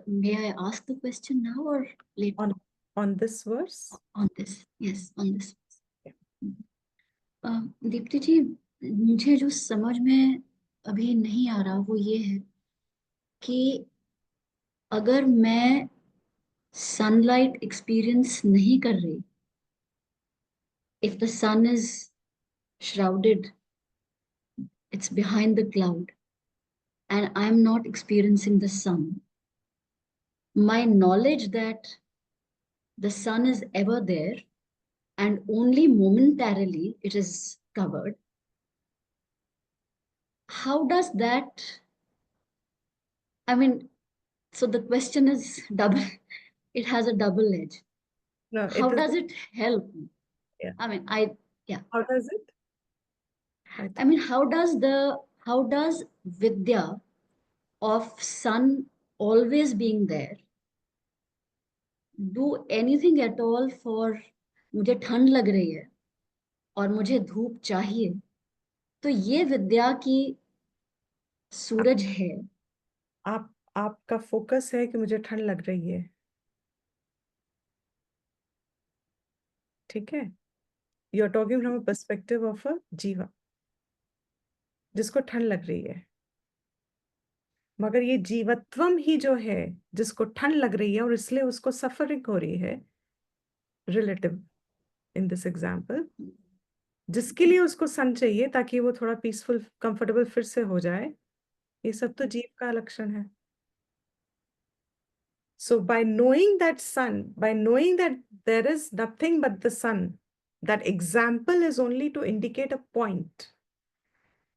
May I ask the question now or later? On this verse? On this, yes, on this. Yeah. Deepti ji, मुझे जो समझ में अभी नहीं आ रहा वो ये है कि अगर मैं सनलाइट एक्सपीरियंस नहीं कर रही, if the sun is shrouded, it's behind the cloud, and I'm not experiencing the sun, my knowledge that the sun is ever there and only momentarily it is covered, how does that, I mean, so the question is double, it has a double edge. No, How it is, does it help me? Yeah. I mean, how does it? I mean, how does vidya of sun always being there do anything at all for मुझे ठंड लग रही है और मुझे धूप चाहिए, तो ये विद्या की सूरज है. आपका फोकस है कि मुझे ठंड लग रही है, ठीक है? You are talking from a perspective of a jiva जिसको ठंड लग रही है, मगर ये जीवत्वम ही जो है जिसको ठंड लग रही है और इसलिए उसको सफरिंग हो रही है, रिलेटिव इन दिस एग्जाम्पल, जिसके लिए उसको सन चाहिए ताकि वो थोड़ा पीसफुल कंफर्टेबल फिर से हो जाए, ये सब तो जीव का लक्षण है. So by knowing that sun, by knowing that there is nothing but the sun, that example is only to indicate a point.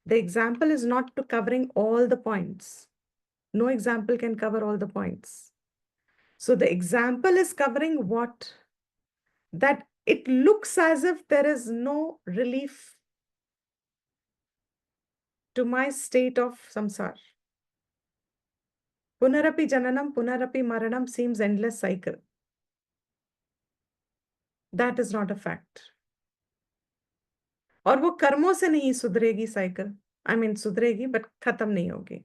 The example is not to covering all the points. No example can cover all the points. So the example is covering what? That it looks as if there is no relief to my state of samsara. Punarapi jananam, punarapi maranam seems endless cycle. That is not a fact. और वो कर्मों से नहीं सुधरेगी cycle, I mean सुधरेगी but खत्म नहीं होगी.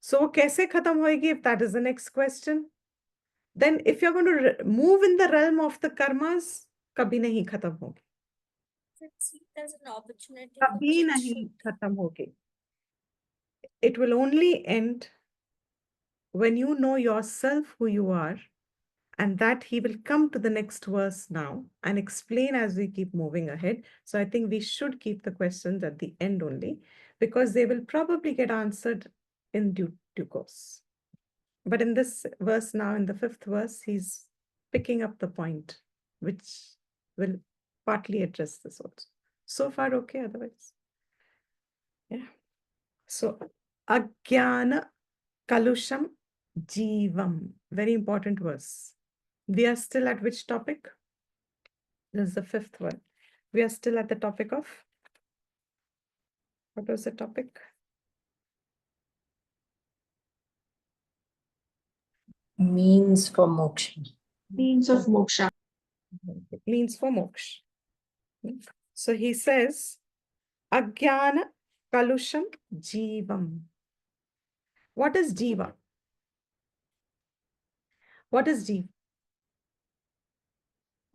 सो कैसे खत्म होएगी? If that is the next question, then if you are going to move in the realm of the karmas, कभी नहीं खत्म होगी, कभी नहीं खत्म होगी. It will only end when you know yourself who you are, and that he will come to the next verse now and explain as we keep moving ahead. So I think we should keep the questions at the end only, because they will probably get answered in due course. But in this verse now, in the 5th verse, he's picking up the point, which will partly address this also. So far, okay, otherwise. Yeah. So, Ajnana Kalusham Jeevam. Very important verse. We are still at which topic? This is the 5th one. We are still at the topic of, what was the topic? Means for moksha. Means of moksha. Means for moksha. So he says, Ajnana Kalusham Jeevam. What is Jiva? What is Jiva?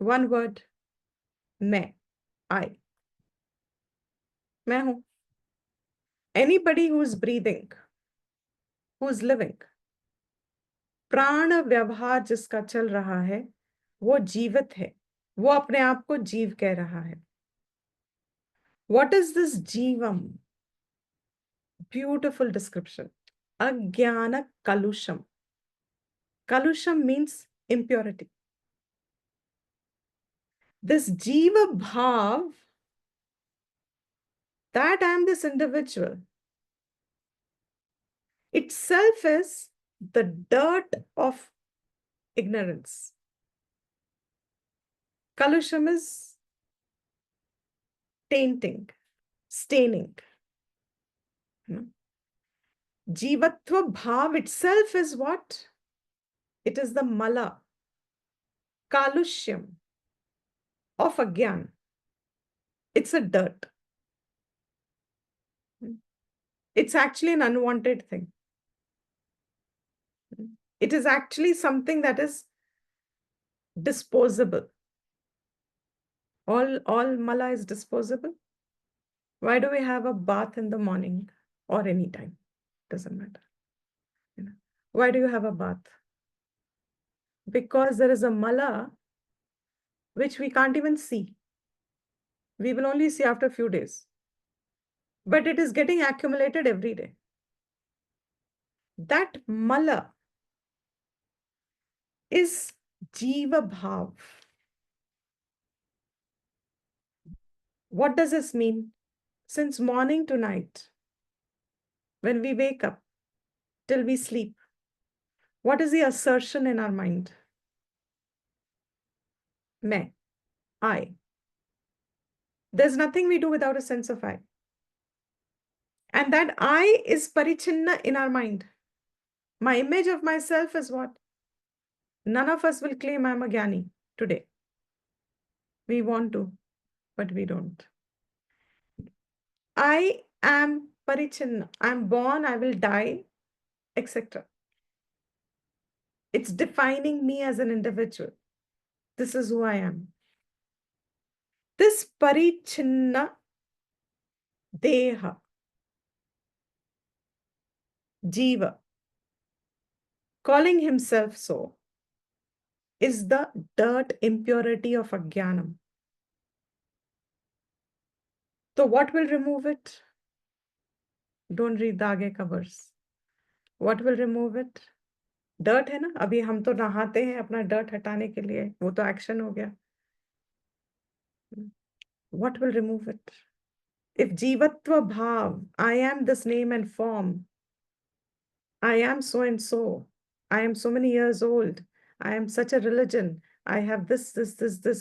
One word. मैं, I. मैं हूं. Anybody who is breathing, who is living, प्राण व्यवहार जिसका चल रहा है, वो जीवित है. वो अपने आप को जीव कह रहा है. What is this जीवम? Beautiful description. Ajnana kalusham. Kalusham means impurity. This jiva bhav, that I am this individual, itself is the dirt of ignorance. Kalusham is tainting, staining. Jivatva bhav itself is what? It is the mala, kalushyam of agyan. It's a dirt. It's actually an unwanted thing. It is actually something that is disposable. All mala is disposable. Why do we have a bath in the morning or any time? Doesn't matter. Why do you have a bath? Because there is a mala which we can't even see. We will only see after a few days. But it is getting accumulated every day. That mala is jiva bhav. What does this mean? Since morning to night, when we wake up till we sleep, what is the assertion in our mind? Main, I. There's nothing we do without a sense of I. And that I is parichinna in our mind. My image of myself is what? None of us will claim I'm a Gyani today. We want to, but we don't. I am parichinna. I'm born, I will die, etc. It's defining me as an individual. This is who I am. This parichinna deha, jiva, calling himself so, is the dirt impurity of ajnanam. So what will remove it? Don't read the आगे का verse. What will remove it? Dirt है ना, अभी हम तो नहाते हैं अपना dirt हटाने के लिए, वो तो action हो गया. What will remove it? If jivatva bhav, I am this name and form, I am so and so, I am so many years old, I am such a religion, I have this,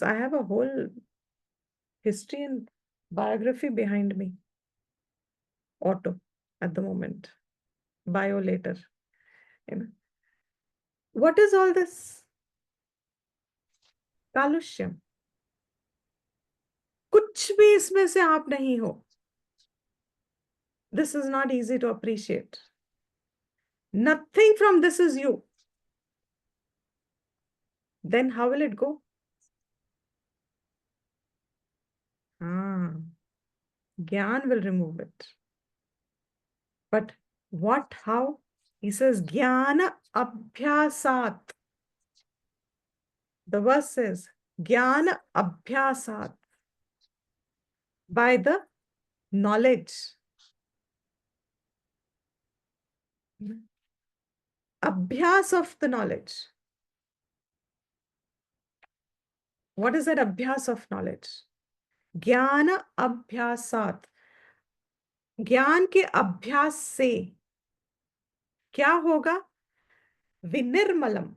I have a whole history and biography behind me. Auto at the moment, bio later. What is all this? Kalushyam. कुछ भी इसमें से आप नहीं हो. This is not easy to appreciate. Nothing from this is you. Then how will it go? Gyan will remove it. But what, how? He says, Jnana abhyasat. The verse says, Jnana abhyasat. By the knowledge. Abhyas of the knowledge. What is that abhyas of knowledge? Jnana abhyasat. ज्ञान के अभ्यास से क्या होगा? विनिर्मलम.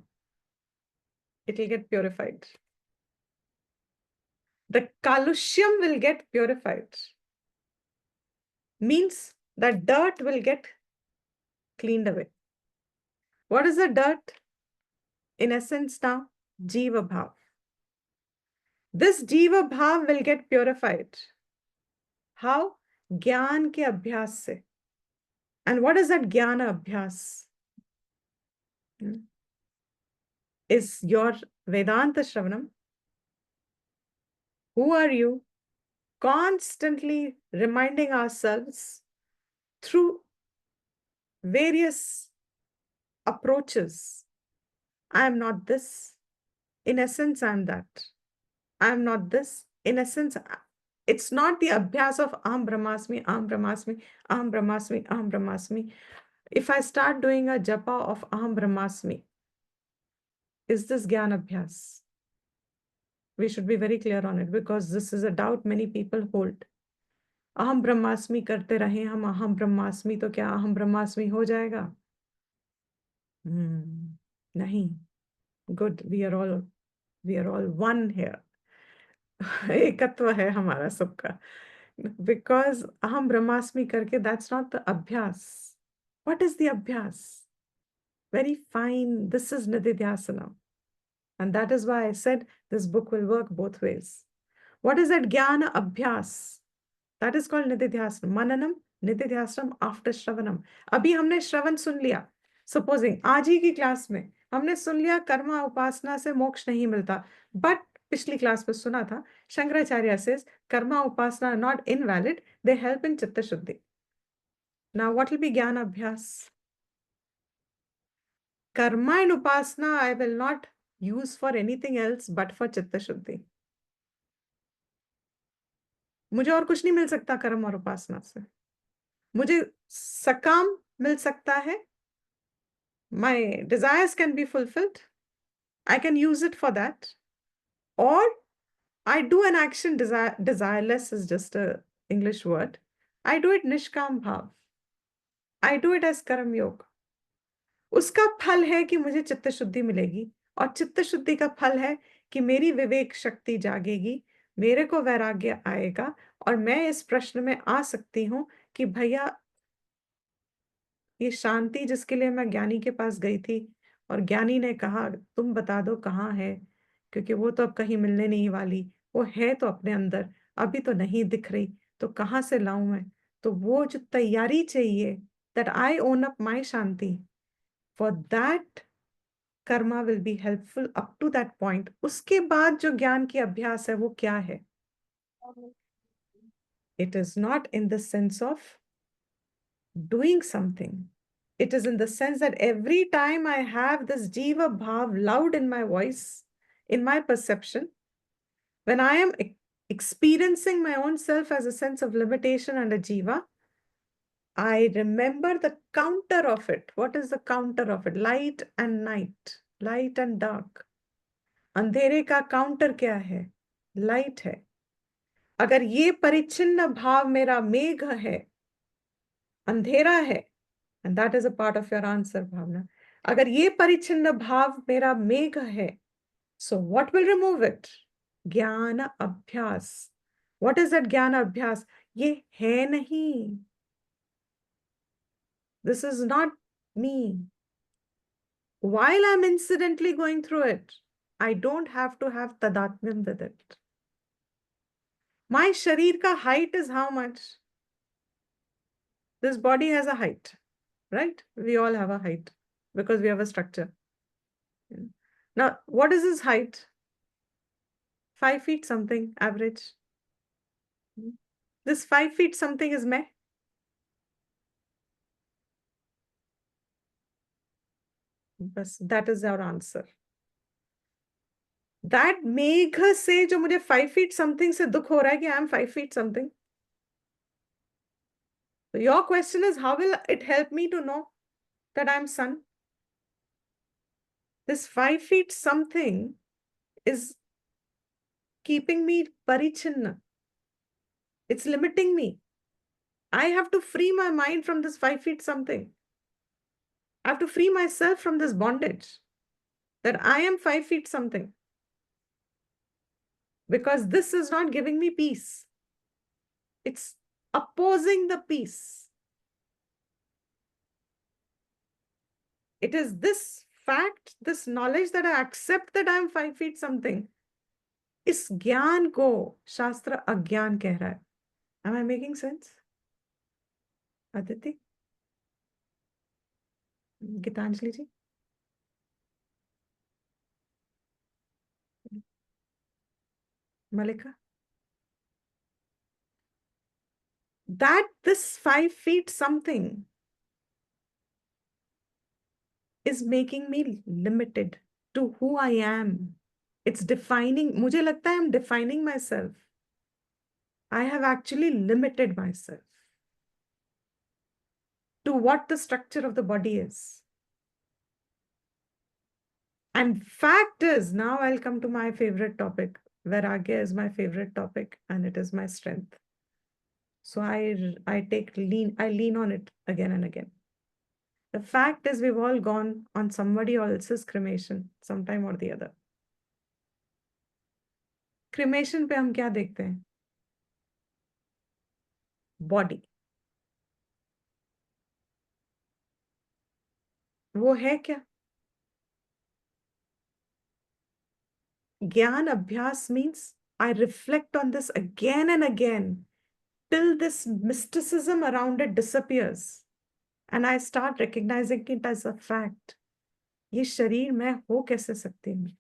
It will get purified. The kalushyam will get purified. Means that dirt will get cleaned away. What is the dirt? In essence now, jiva bhav. This jiva bhav will get purified. How? Gyan ke abhyas se. And what is that jnana abhyas? Is your Vedanta Shravanam. Who are you? Constantly reminding ourselves through various approaches. I am not this. In essence, I am that. I'm not this. In essence, it's not the abhyas of Aham Brahmasmi, Aham Brahmasmi, Aham Brahmasmi, Aham Brahmasmi. If I start doing a japa of Aham Brahmasmi, is this Gyan Abhyas? We should be very clear on it because this is a doubt many people hold. Aham Brahmasmi करते रहे हम Aham Brahmasmi तो क्या Aham Brahmasmi हो जाएगा? नहीं. Good. We are all one here. एकत्व है हमारा सबका. Because Aham Brahmasmi करके, that's not the abhyas. What is the abhyas? Very fine. This is Nididhyasana. And that is why I said this book will work both ways. What is that Jnana Abhyas? That is called Nididhyasana. Mananam, Nididhyasana after Shravanam. अभी हमने श्रवण सुन लिया. Supposing आज ही की class में हमने सुन लिया कर्मा उपासना से मोक्ष नहीं मिलता. But पिछली क्लास में सुना था Shankaracharya says karma upasana are not invalid. They help in chitta shuddhi. Now what will be Jnana Abhyas? Karma and upasana I will not use for anything else but for chitta shuddhi. मुझे और कुछ नहीं मिल सकता कर्म और उपासना से. मुझे सकाम मिल सकता है. My desires can be fulfilled. I can use it for that. Or I do an action, desireless is just a English word. I do it nishkam bhav. I do it as karam yoga. उसका फल है कि मुझे चित्त शुद्धि मिलेगी और चित्त शुद्धि का फल है कि मेरी विवेक शक्ति जागेगी, मेरे को वैराग्य आएगा और मैं इस प्रश्न में आ सकती हूँ कि भैया ये शांति जिसके लिए मैं ज्ञानी के पास गई थी और ज्ञानी ने कहा तुम बता दो कहाँ है, क्योंकि वो तो अब कहीं मिलने नहीं वाली, वो है तो अपने अंदर, अभी तो नहीं दिख रही, तो कहाँ से लाऊं मैं? तो वो जो तैयारी चाहिए, that I own up my Shanti, for that Karma will be helpful up to that point. उसके बाद जो ज्ञान की अभ्यास है वो क्या है? It is not in the sense of doing something. It is in the sense that every time I have this jiva bhav loud in my voice, in my perception, when I am experiencing my own self as a sense of limitation and a jiva, I remember the counter of it. What is the counter of it? Light and night, light and dark. अंधेरे का counter क्या है? Light है. अगर ये परिच्छिन्न भाव मेरा मेघ है, अंधेरा है, and that is a part of your answer, भावना. अगर ये परिच्छिन्न भाव मेरा मेघ है, so what will remove it? ज्ञान अभ्यास. What is that ज्ञान अभ्यास? ये है नहीं. This is not me. While I'm incidentally going through it, I don't have to have tadatmyam with it. My sharir ka height is how much? This body has a height, right? We all have a height because we have a structure. Now, what is his height? 5 feet something average. This 5 feet something is मैं. बस, that is our answer. That मेघ से जो मुझे 5 feet something से दुख हो रहा है कि I am 5 feet something. So your question is, how will it help me to know that I am sun? This 5 feet something is keeping me parichinna. It's limiting me. I have to free my mind from this 5 feet something. I have to free myself from this bondage that I am 5 feet something. Because this is not giving me peace. It's opposing the peace. It is this fact, this knowledge that I accept that I am 5 feet something. इस ज्ञान को शास्त्र अज्ञान कह रहा है. Am I making sense? Aditi? Gitanjali ji? Malika? That this 5 feet something is making me limited to who I am. It's defining. मुझे लगता है I'm defining myself. I have actually limited myself to what the structure of the body is. And fact is, now I'll come to my favorite topic. Vairagya is my favorite topic, and it is my strength. So I lean on it again and again. The fact is, we've all gone on somebody else's cremation sometime or the other. Cremation पे हम क्या देखते हैं? Body. वो है क्या? Gyan Abhyas means I reflect on this again and again till this mysticism around it disappears. And I start recognizing it as a fact. ये शरीर मैं हो कैसे सकती हूँ?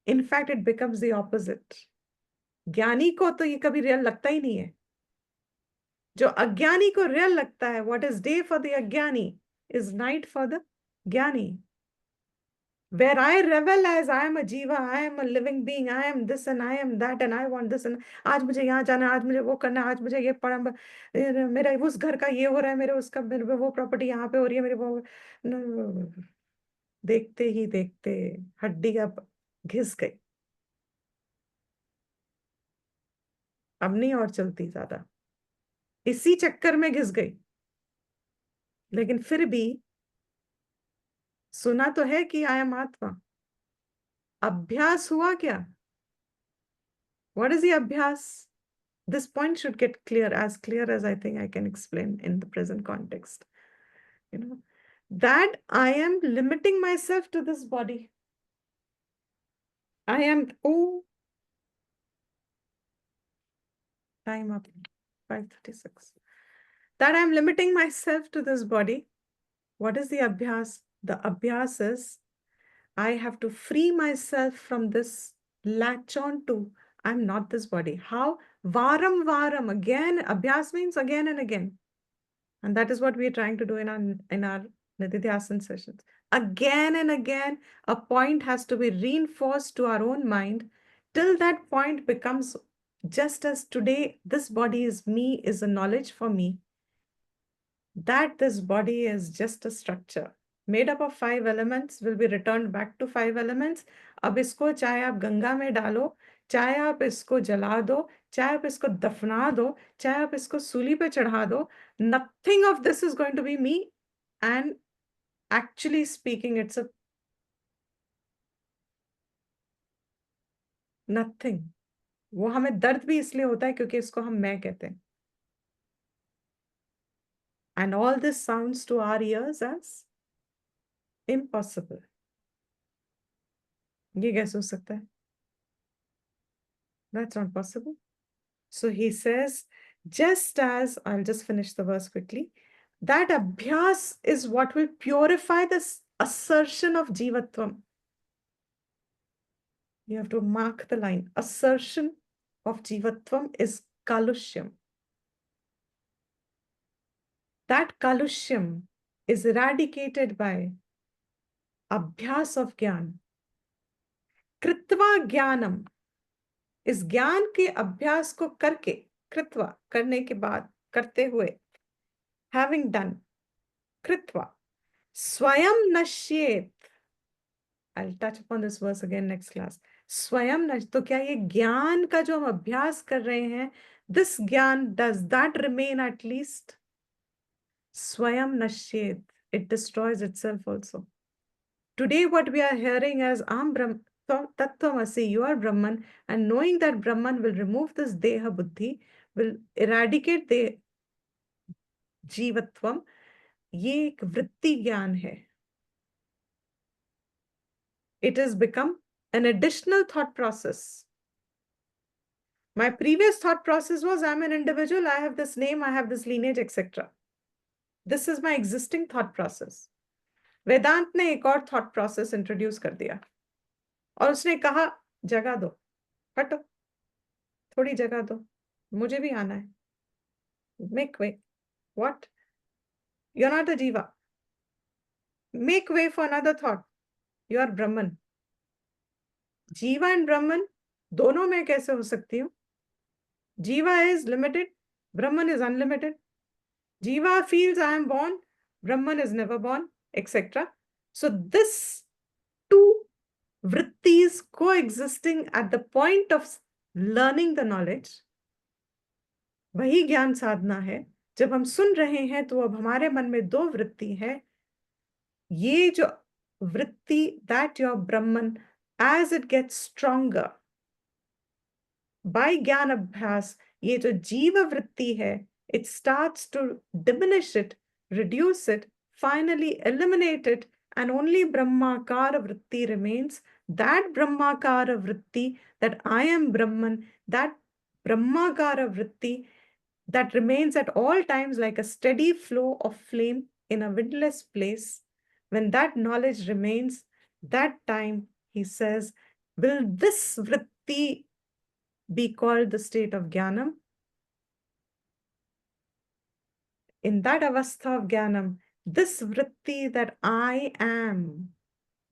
In fact, it becomes the opposite. ज्ञानी को तो ये कभी रियल लगता ही नहीं है. जो अज्ञानी को रियल लगता है, what is day for the अज्ञानी is night for the ज्ञानी. Where I revel as I am a jiva, I am a living being, I am this and I am that and I want this and आज मुझे यहाँ जाना है, आज मुझे वो करना है, आज मुझे ये पढ़ा, मेरा उस घर का ये हो रहा है, मेरे उसका मेरे वो प्रॉपर्टी यहाँ पे हो रही है, मेरे वो देखते ही देखते हड्डी अब घिस गई. अब नहीं और चलती ज्यादा. इसी चक्कर में घिस गई. लेकिन फिर भी सुना तो है कि आई एम आत्मा. अभ्यास हुआ क्या? What is the abhyas? This point should get clear as I think I can explain in the present context. You know, that I am limiting myself to this body. I am, time up, 5:36. That I am limiting myself to this body. What is the abhyas? The abhyas is I have to free myself from this latch on to I'm not this body. How? Varam varam, again. Abhyas means again and again. And that is what we are trying to do in our Nididhyasana sessions. Again and again, a point has to be reinforced to our own mind till that point becomes just as today, this body is me, is a knowledge for me, that this body is just a structure made up of 5 elements, will be returned back to 5 elements. अब इसको चाहे आप गंगा में डालो, चाहे आप इसको जला दो, चाहे आप इसको दफना दो, चाहे आप इसको सूली पे चढ़ा दो, nothing of this is going to be me. And actually speaking, it's a nothing. वो हमें दर्द भी इसलिए होता है क्योंकि इसको हम मैं कहते हैं. And all this sounds to our ears as impossible. ये कैसे हो सकता है? That's not possible. So he says, just as, I'll just finish the verse quickly, that abhyas is what will purify this assertion of jivatvam. You have to mark the line. Assertion of jivatvam is kalushyam. That kalushyam is eradicated by abhyas of jnana. Kritva jnanam. इस ज्ञान के अभ्यास को करके, कृत्वा करने के बाद, करते हुए, having done, कृत्वा, स्वयं नश्येत. I'll touch upon this verse again next class. स्वयं नश्य, तो क्या ये ज्ञान का जो हम अभ्यास कर रहे हैं, this ज्ञान, does that remain at least? स्वयं नश्येत, it destroys itself also. Today what we are hearing as Aham Brahm, Tattvamasi, you are Brahman, and knowing that Brahman will remove this Deha Buddhi, will eradicate the Jivatvam, ये एक वृत्ति ज्ञान है. It has become an additional thought process. My previous thought process was I'm an individual, I have this name, I have this lineage, etc. This is my existing thought process. वेदांत ने एक और thought process introduce कर दिया और उसने कहा जगह दो, हटो, थोड़ी जगह दो, मुझे भी आना है. Make way. What? You're not a jiva. Make way for another thought. You are Brahman. जीवा एंड ब्रह्मन दोनों में कैसे हो सकती हूँ? जीवा is limited, Brahman is unlimited. Jiva feels I am born, Brahman is never born, etc. So this two vrittis coexisting at the point of learning the knowledge, वही ज्ञान साधना है. जब हम सुन रहे हैं तो अब हमारे मन में दो वृत्ति है. ये जो वृत्ति, that your Brahman, as it gets stronger by ज्ञान अभ्यास, ये जो जीव वृत्ति है, it starts to diminish it, reduce it, finally eliminate it, and only Brahmakara vritti remains. That Brahmakara vritti, that I am Brahman, that Brahmakara vritti that remains at all times like a steady flow of flame in a windless place. When that knowledge remains, that time, he says, will this vritti be called the state of Jnanam? In that avastha of Jnanam, this vritti that I am,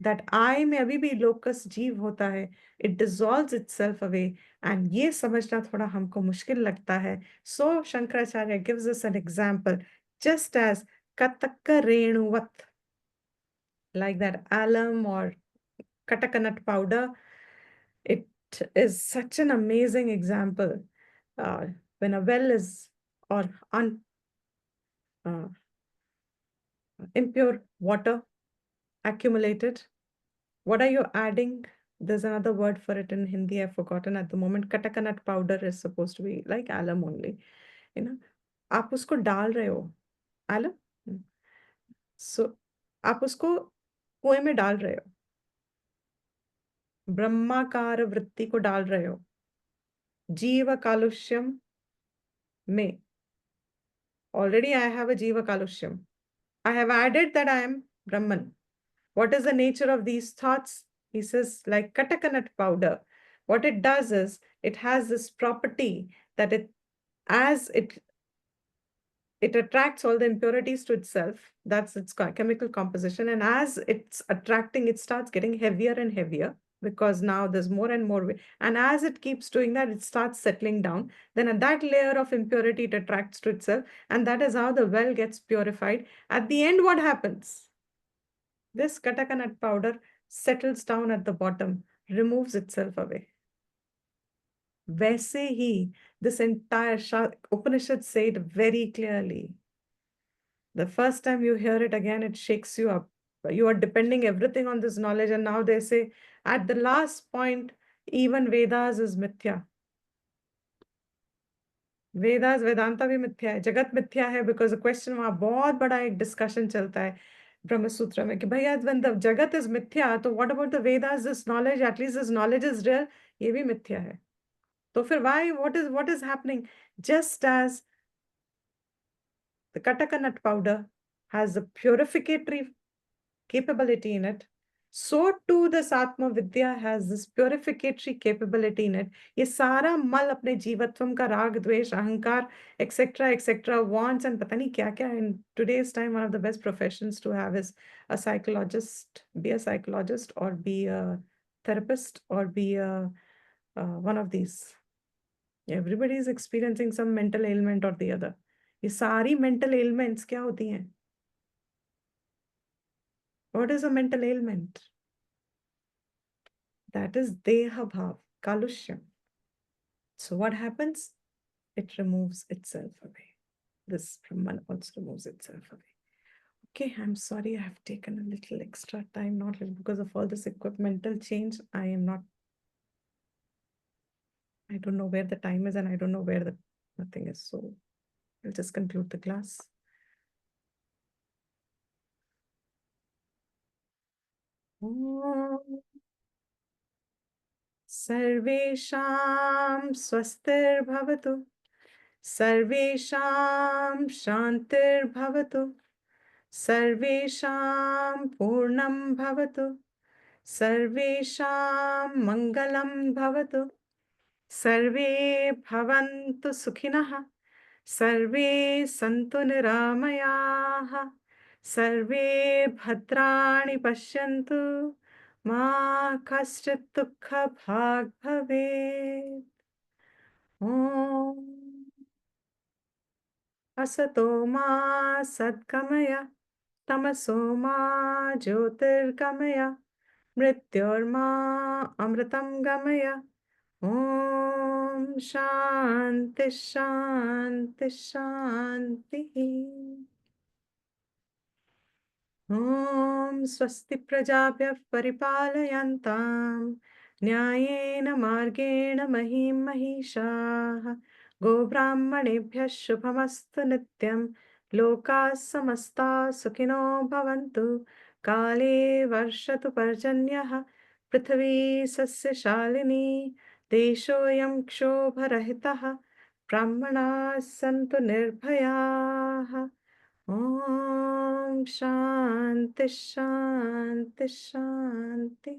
that I में अभी भी locus जीव होता है, it dissolves itself away. And ये समझना थोड़ा हमको मुश्किल लगता है. So Shankaracharya gives us an example, just as kataka renuvat, like that alum or katakanut powder. It is such an amazing example. When a well is or impure water accumulated, what are you adding? There's another word for it in Hindi, I've forgotten at the moment. Katakanut powder is supposed to be like alum only. You know, आप उसको डाल रहे हो alum. So आप उसको कुएं में डाल रहे हो, ब्रह्माकार वृत्ति को डाल रहे हो जीव कालुष्यम में. Already I have a jiva kalushyam. I have added that I am Brahman. What is the nature of these thoughts? He says, like katakanut powder. What it does is, it has this property that as it attracts all the impurities to itself. That's its chemical composition. And as it's attracting, it starts getting heavier and heavier, because now there's more and more. And as it keeps doing that, it starts settling down. Then at that layer of impurity, it attracts to itself. And that is how the well gets purified. At the end, what happens? This katakanut powder settles down at the bottom, removes itself away. वैसे ही, this entire Upanishad say it very clearly. The first time you hear it again, it shakes you up. You are depending everything on this knowledge, and now they say, at the last point, even Vedas is mithya. Vedas, Vedanta भी मिथ्या है, जगत मिथ्या है, because the question वहाँ बहुत बड़ा एक discussion चलता है ब्रह्म सूत्र में कि भैया when the जगत is मिथ्या, तो what about the Vedas, this knowledge, at least this knowledge is real, ये भी मिथ्या है. तो फिर why, what is happening? Just as the katakanut powder has a purificatory capability in it, so too this Atma Vidya has this purificatory capability in it. ये सारा मल अपने जीवत्वम का राग, द्वेष, अहंकार, etc., wants and पता नहीं क्या क्या. In today's time, one of the best professions to have is a psychologist. Be a psychologist, or be a therapist, or be a one of these. Everybody is experiencing some mental ailment or the other. ये सारी mental ailments क्या होती हैं? What is a mental ailment? That is Deha Bhav, Kalushyam. So what happens? It removes itself away. This Brahman also removes itself away. Okay, I'm sorry I have taken a little extra time, not because of all this equipmental change. I don't know where the time is, and I don't know where the nothing is. So I'll just conclude the class. सर्वेषां स्वस्तिर्भवतु, सर्वेषां शान्तिर्भवतु, सर्वेषां पूर्णं भवतु, सर्वेषां मङ्गलं भवतु, सर्वे भवन्तु सुखिनः, सर्वे सन्तु निरामयाः, सर्वे भद्राणि पश्यन्तु, Ma kaschit dukha bhag bhavet. Om asato ma sadgamaya. Tamaso ma jyotirgamaya. Mrityorma amritam gamaya. Om Shanti Shanti Shanti. Om Swasti Prajabhyah Paripalayantam Nyayena Margena Mahim Mahishaah Go Brahmanebhyah Shubhamastu Nityam Loka Samasta Sukhino Bhavantu Kale Varshatu Parjanyah Prithvi Sasya Shalini Deshoyam Kshobarahitah Brahmana Santu Nirbhayaah Om Shanti Shanti Shanti.